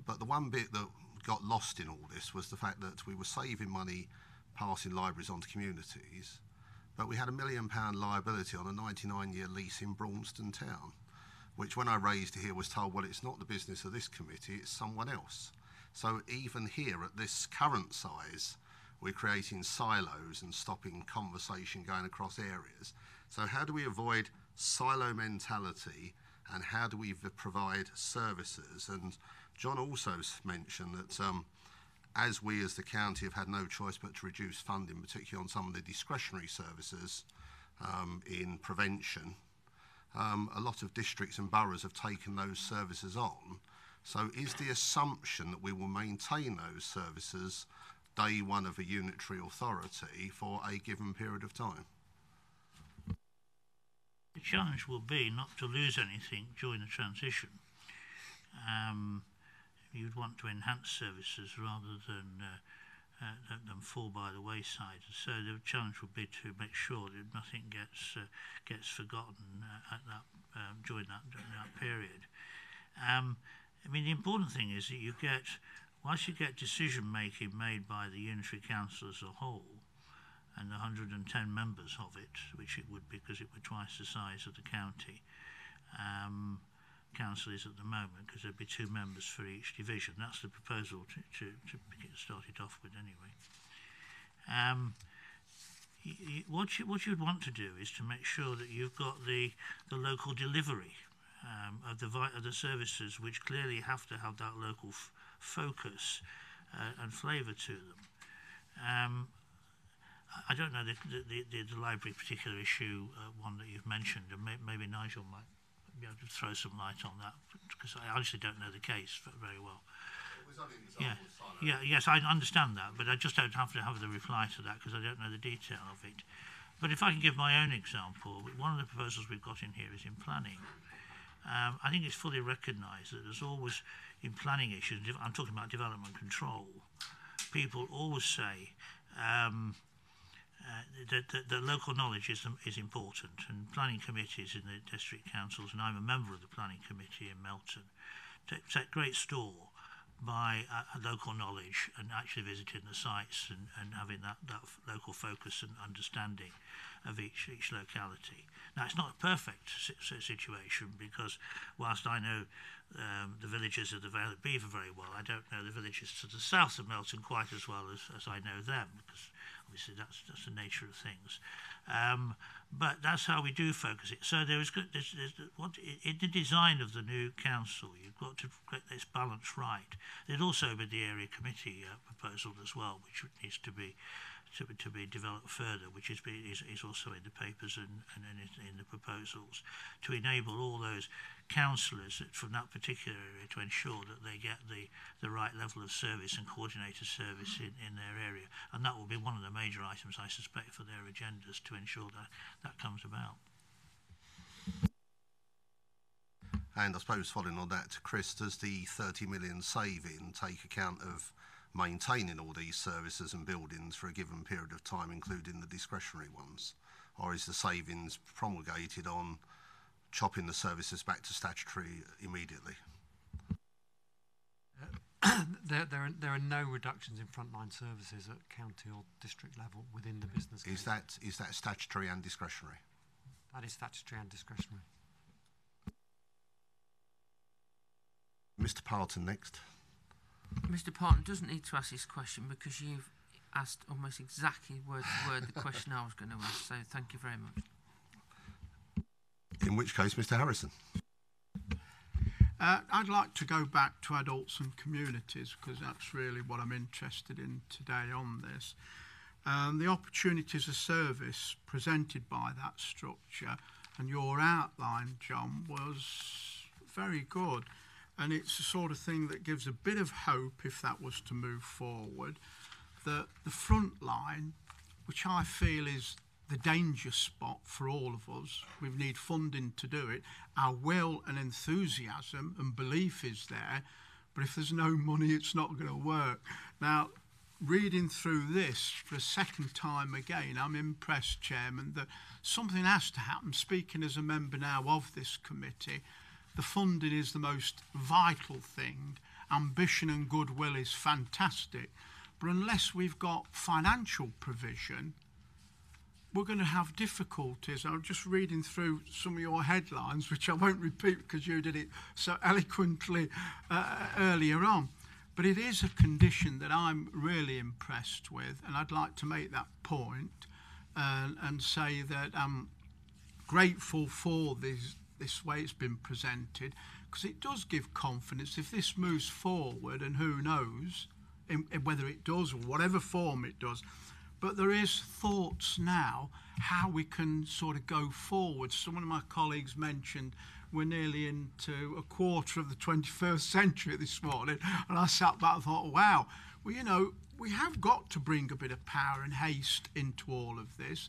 S1: but the one bit that got lost in all this was the fact that we were saving money passing libraries on to communities, but we had £1 million liability on a 99-year lease in Braunston Town, which when I raised it here was told, well, it's not the business of this committee, it's someone else. So even here at this current size, we're creating silos and stopping conversation going across areas. So how do we avoid silo mentality, and how do we provide services? And John also mentioned that as we as the county have had no choice but to reduce funding, particularly on some of the discretionary services in prevention, a lot of districts and boroughs have taken those services on. So is the assumption that we will maintain those services day one of a unitary authority for a given period of time?
S7: The challenge will be not to lose anything during the transition. You'd want to enhance services rather than fall by the wayside. So the challenge will be to make sure that nothing gets forgotten during that period. I mean, the important thing is that once you get decision making made by the unitary council as a whole, and the 110 members of it, which it would be because it were twice the size of the county council is at the moment, because there'd be 2 members for each division. That's the proposal to get started off with anyway. What you'd want to do is to make sure that you've got the local delivery of the services, which clearly have to have that local focus and flavour to them. I don't know the library particular issue, one that you've mentioned, and maybe Nigel might be able to throw some light on that, because I honestly don't know the case very well.
S1: It was only an example of silo.
S7: Yes, I understand that, but I just don't have to have the reply to that because I don't know the detail of it. But if I can give my own example, one of the proposals we've got in here is in planning. I think it's fully recognised that there's always, in planning issues, I'm talking about development control, people always say that local knowledge is important, and planning committees in the district councils, and I'm a member of the planning committee in Melton, take great store by local knowledge and actually visiting the sites and having that local focus and understanding of each locality. Now, it's not a perfect situation, because whilst I know the villages of the Vale of Beaver very well, I don't know the villages to the south of Melton quite as well as I know them, because obviously that's the nature of things. But that's how we do focus it. So in the design of the new council, you've got to get this balance right. There'd also be the area committee proposal as well, which needs to be developed further, which is also in the papers and in the proposals, to enable all those councillors from that particular area to ensure that they get the right level of service and coordinated service in their area. And that will be one of the major items, I suspect, for their agendas, to ensure that comes about.
S1: And I suppose following on that, Chris, does the 30 million saving take account of maintaining all these services and buildings for a given period of time, including the discretionary ones? Or is the savings promulgated on chopping the services back to statutory immediately?
S3: There are no reductions in frontline services at county or district level within the business case.
S1: Is that statutory and discretionary?
S3: That is statutory and discretionary.
S1: Mr. Parton next.
S9: Mr. Parton doesn't need to ask this question because you've asked almost exactly word for word the question I was going to ask, so thank you very much.
S1: In which case, Mr. Harrison.
S4: I'd like to go back to adults and communities, because that's really what I'm interested in today on this. The opportunities of service presented by that structure and your outline, John, was very good. And it's the sort of thing that gives a bit of hope if that was to move forward. that the front line, which I feel is the danger spot for all of us, we need funding to do it. Our will and enthusiasm and belief is there, but if there's no money, it's not going to work. Now, reading through this for a second time again, I'm impressed, Chairman, that something has to happen. Speaking as a member now of this committee, the funding is the most vital thing. Ambition and goodwill is fantastic, but unless we've got financial provision, we're going to have difficulties. I'm just reading through some of your headlines, which I won't repeat because you did it so eloquently earlier on. But it is a condition that I'm really impressed with, and I'd like to make that point and say that I'm grateful for this way it's been presented, because it does give confidence if this moves forward, and who knows whether it does or whatever form it does. But there is thoughts now how we can sort of go forward. So one of my colleagues mentioned we're nearly into a quarter of the 21st century this morning, and I sat back and thought, wow, well, you know, we have got to bring a bit of power and haste into all of this.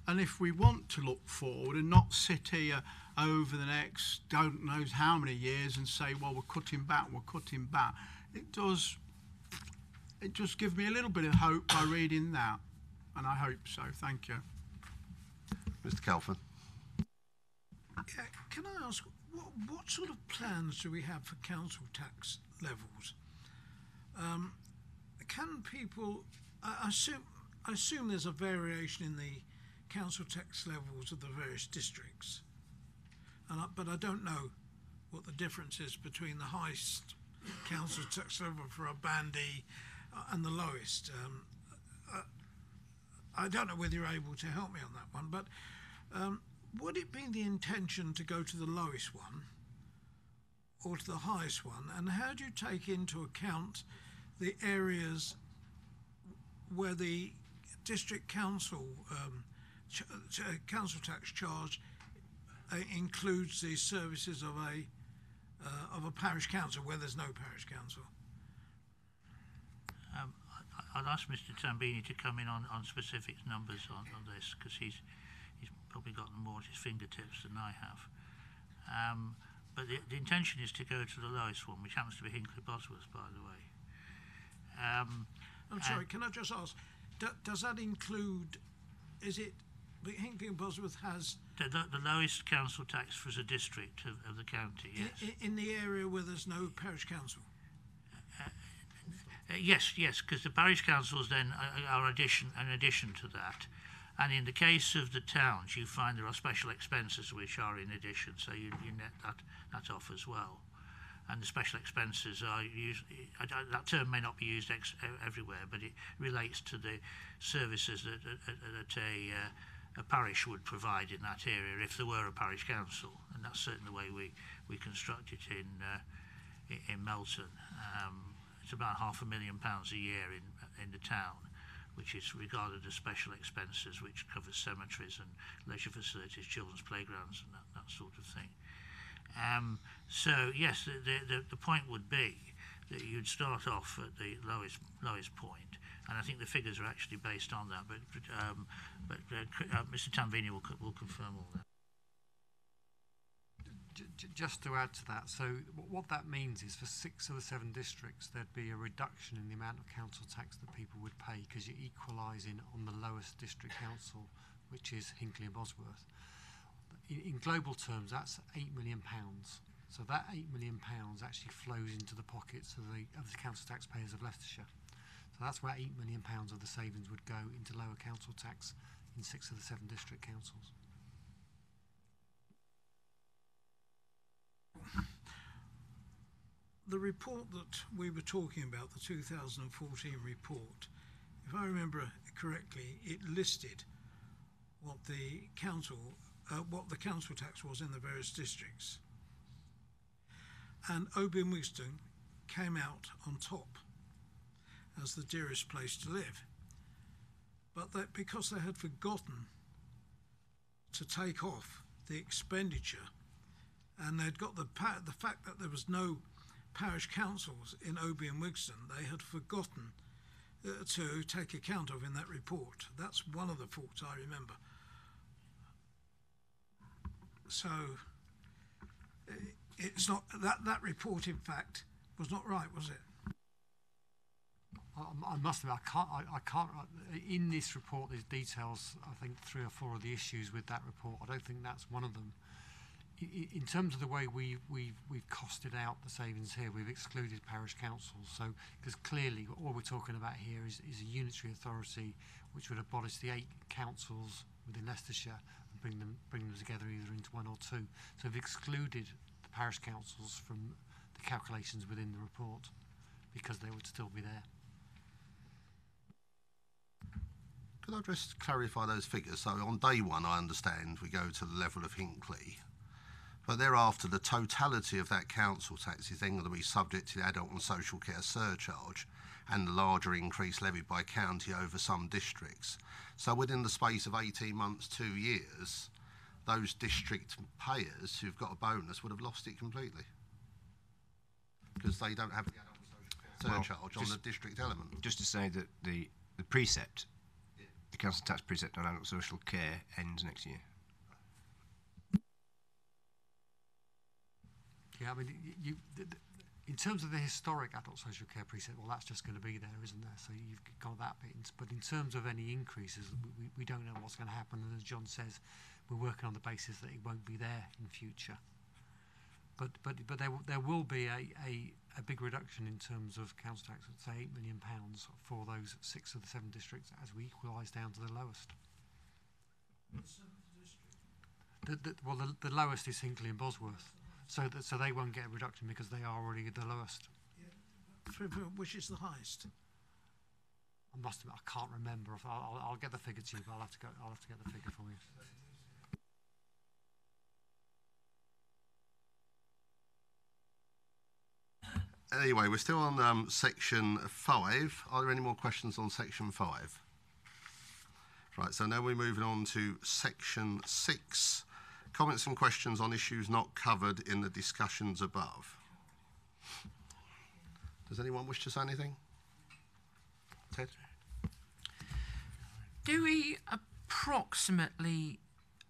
S4: And if we want to look forward and not sit here over the next don't know how many years and say, well, we're cutting back, it does give me a little bit of hope by reading that. And I hope so. Thank you.
S1: Mr. Calfan.
S11: Yeah, can I ask, what sort of plans do we have for council tax levels? Can people, I assume there's a variation in the council tax levels of the various districts, but I don't know what the difference is between the highest council tax level for a Band E and the lowest. I don't know whether you're able to help me on that one, but would it be the intention to go to the lowest one or to the highest one? And how do you take into account the areas where the district council council tax charge includes the services of a parish council where there's no parish council?
S7: I'll ask Mr. Tambini to come in on specific numbers on this, because he's probably got them more at his fingertips than I have. But the intention is to go to the lowest one, which happens to be Hinkley Bosworth, by the way.
S11: I'm sorry, can I just ask, does that include, is it, Hinkley and Bosworth has...
S7: The lowest council tax for a district of the county, yes.
S11: In the area where there's no parish council?
S7: Yes, because the parish councils then are an addition to that. And in the case of the towns, you find there are special expenses which are in addition, so you net that off as well. And the special expenses are usually, that term may not be used everywhere, but it relates to the services that a parish would provide in that area if there were a parish council, and that's certainly the way we construct it in Melton. It's about £500,000 a year in the town, which is regarded as special expenses, which covers cemeteries and leisure facilities, children's playgrounds, and that sort of thing. So yes, the point would be that you'd start off at the lowest point, and I think the figures are actually based on that. But Mr. Tambini will confirm all that.
S3: Just to add to that, so what that means is for 6 of the 7 districts there'd be a reduction in the amount of council tax that people would pay, because you're equalising on the lowest district council, which is Hinkley and Bosworth. In global terms, that's £8 million. So that £8 million actually flows into the pockets of the council taxpayers of Leicestershire. So that's where £8 million of the savings would go into lower council tax in 6 of the 7 district councils.
S11: The report that we were talking about, the 2014 report, if I remember correctly, it listed what the council tax was in the various districts. And Oby and Wigston came out on top as the dearest place to live. But that because they had forgotten to take off the expenditure, and they'd got the fact that there was no parish councils in Oby and Wigston, they had forgotten to take account of in that report. That's one of the faults I remember. So it's not that report, in fact, was not right, was it?
S3: I must admit, I can't. In this report, there's details. I think 3 or 4 of the issues with that report. I don't think that's one of them. In terms of the way we've costed out the savings here, we've excluded parish councils. So, because clearly, all we're talking about here is a unitary authority, which would abolish the 8 councils within Leicestershire and bring them together either into 1 or 2. So, we've excluded the parish councils from the calculations within the report because they would still be there.
S1: Could I just clarify those figures? So on day 1, I understand we go to the level of Hinckley, but thereafter the totality of that council tax is then going to be subject to the adult and social care surcharge and the larger increase levied by county over some districts. So within the space of 18 months, 2 years, those district payers who've got a bonus would have lost it completely because they don't have the adult and social care surcharge on the district element.
S12: Just to say that the precept, the council tax precept on adult social care ends next year.
S3: Yeah, I mean, in terms of the historic adult social care precept, well, that's just going to be there, isn't there? So you've got that bit. But in terms of any increases, we don't know what's going to happen. And as John says, we're working on the basis that it won't be there in future. But there will be a big reduction in terms of council tax at, say, £8 million for those 6 of the 7 districts as we equalise down to the lowest. The lowest is Hinckley and Bosworth. So they won't get a reduction because they are already the lowest.
S11: Yeah. Which is the highest?
S3: I must admit, I can't remember. I'll get the figure to you, but I'll have to get the figure for you.
S1: Anyway, we're still on section 5. Are there any more questions on section 5? Right, so now we're moving on to section 6. Comments and questions on issues not covered in the discussions above. Does anyone wish to say anything? Ted?
S9: Do we approximately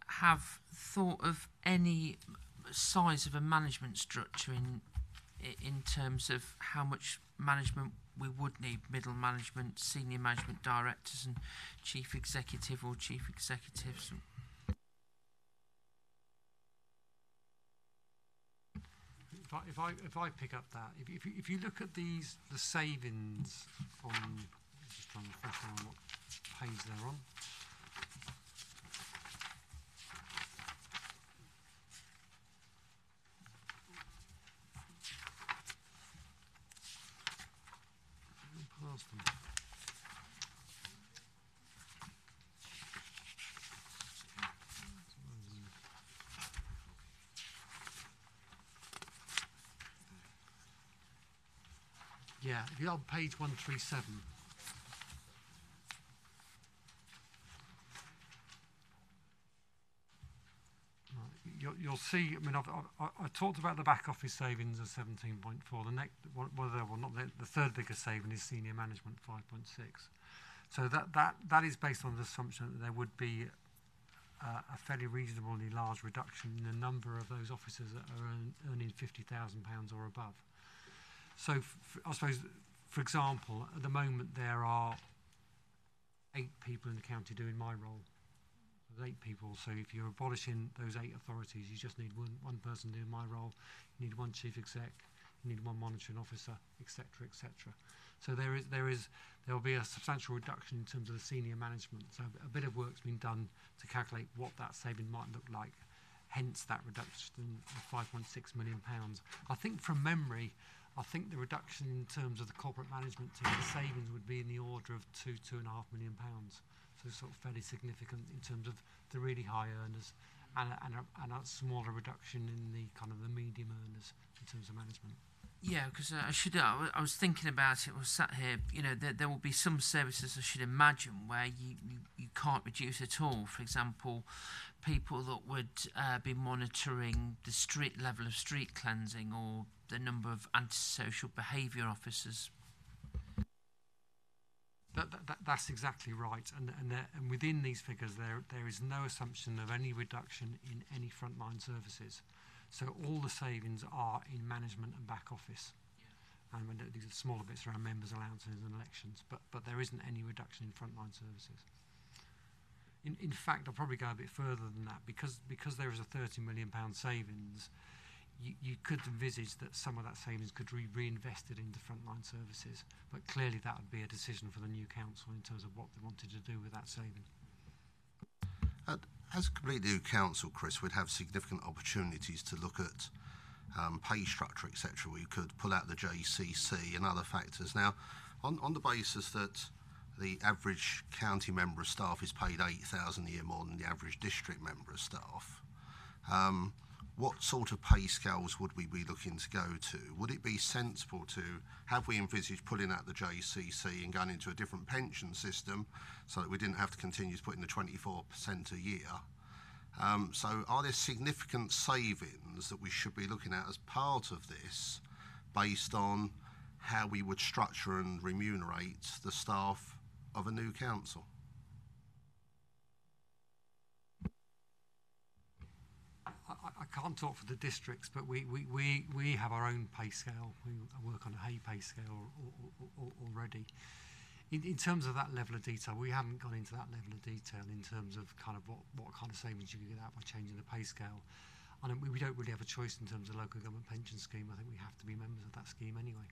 S9: have thought of any size of a management structure in terms of how much management we would need? Middle management, senior management, directors and chief executive or chief executives?
S3: If I pick up that, if you look at the savings on, just trying to refresh on what page they're on. Past them. Yeah, if you're on page 137. You'll see. I mean, I talked about the back office savings of 17.4. The next, the third biggest saving is senior management 5.6. So that is based on the assumption that there would be a fairly reasonably large reduction in the number of those officers that are earning £50,000 or above. So I suppose, for example, at the moment there are 8 people in the county doing my role. There's 8 people, so if you're abolishing those 8 authorities, you just need one person doing my role. You need 1 chief exec, you need 1 monitoring officer, etc., etc. So there will be a substantial reduction in terms of the senior management. So a bit of work's been done to calculate what that saving might look like. Hence that reduction of £5.6 million. I think from memory, I think the reduction in terms of the corporate management team, the savings would be in the order of £2.5 million. So sort of fairly significant in terms of the really high earners and a smaller reduction in the kind of the medium earners in terms of management.
S9: Yeah, because I was thinking about it. I was sat here. You know, there will be some services I should imagine where you can't reduce at all. For example, people that would be monitoring the street level of street cleansing or the number of antisocial behaviour officers.
S3: That's exactly right, and within these figures there is no assumption of any reduction in any frontline services. So all the savings are in management and back office. And these are smaller bits around members' allowances and elections, but there isn't any reduction in frontline services. In fact, I'll probably go a bit further than that, because there is a £30 million savings. You could envisage that some of that savings could be reinvested into frontline services, but clearly that would be a decision for the new council in terms of what they wanted to do with that saving.
S1: As a completely new council, Chris, we'd have significant opportunities to look at pay structure, etc. We could pull out the JCC and other factors. Now, on the basis that the average county member of staff is paid £8,000 a year more than the average district member of staff, what sort of pay scales would we be looking to go to? Would it be sensible to, have we envisaged pulling out the JCC and going into a different pension system so that we didn't have to continue to put in the 24% a year? So are there significant savings that we should be looking at as part of this based on how we would structure and remunerate the staff of a new council?
S3: I can't talk for the districts, but we have our own pay scale. We work on a hay pay scale already. In terms of that level of detail, we haven't gone into that level of detail in terms of kind of what kind of savings you can get out by changing the pay scale. And we don't really have a choice in terms of the local government pension scheme. I think we have to be members of that scheme anyway.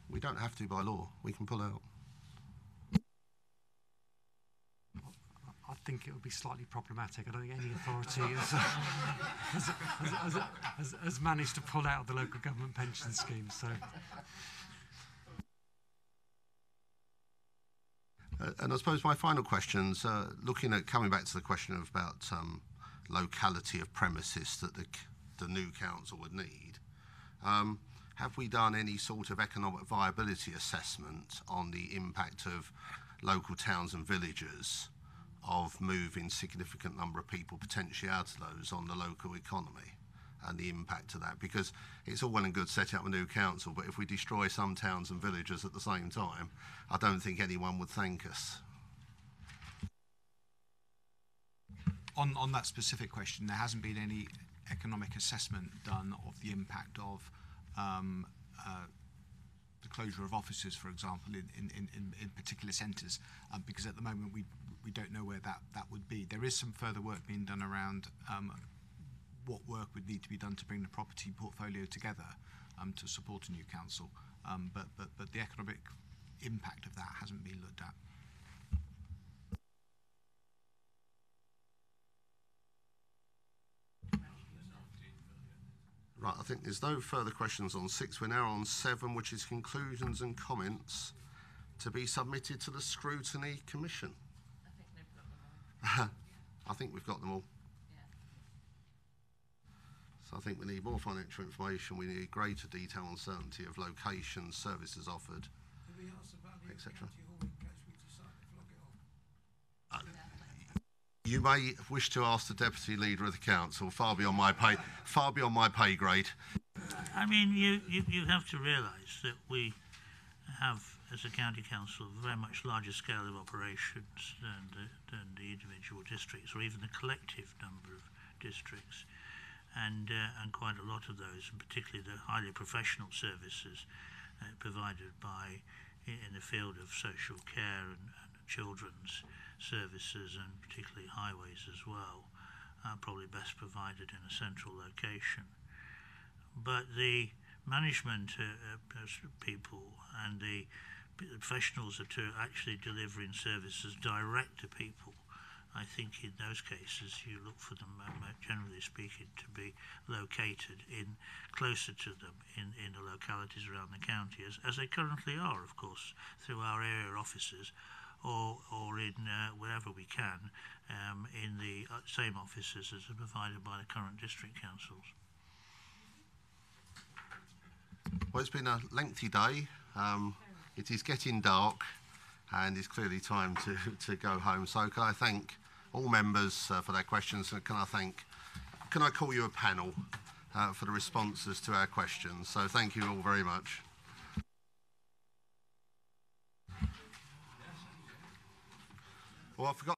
S1: We don't have to by law. We can pull out.
S3: I think it would be slightly problematic. I don't think any authority has managed to pull out of the local government pension scheme. So.
S1: And I suppose my final question's looking at coming back to the question of about locality of premises that the new council would need. Have we done any sort of economic viability assessment on the impact of local towns and villages of moving significant number of people potentially out of those on the local economy and the impact of that? Because it's all well and good setting up a new council, but if we destroy some towns and villages at the same time, I don't think anyone would thank us.
S2: On that specific question, there hasn't been any economic assessment done of the impact of the closure of offices, for example, in particular centres, because at the moment we don't know where that would be. There is some further work being done around what work would need to be done to bring the property portfolio together to support a new council, but the economic impact of that hasn't been looked at.
S1: Right, I think there's no further questions on 6. We're now on 7, which is conclusions and comments to be submitted to the Scrutiny Commission. I think we've got them all. So I think we need more financial information, we need greater detail and certainty of location, services offered, etc. You may wish to ask the Deputy Leader of the Council, far beyond my pay grade.
S7: I mean, you have to realise that we have, as a county council, a very much larger scale of operations than the individual districts, or even the collective number of districts, and quite a lot of those, and particularly the highly professional services provided by in the field of social care and children's services, and particularly highways as well, are probably best provided in a central location. But the management people and the professionals that are actually delivering services direct to people, I think in those cases you look for them, generally speaking, to be located in closer to them in the localities around the county, as they currently are, of course, through our area offices, or in wherever we can, in the same offices as are provided by the current district councils.
S1: Well, it's been a lengthy day. It is getting dark, and it's clearly time to go home. So can I thank all members for their questions, and can I call you a panel for the responses to our questions? So thank you all very much. Oh, I forgot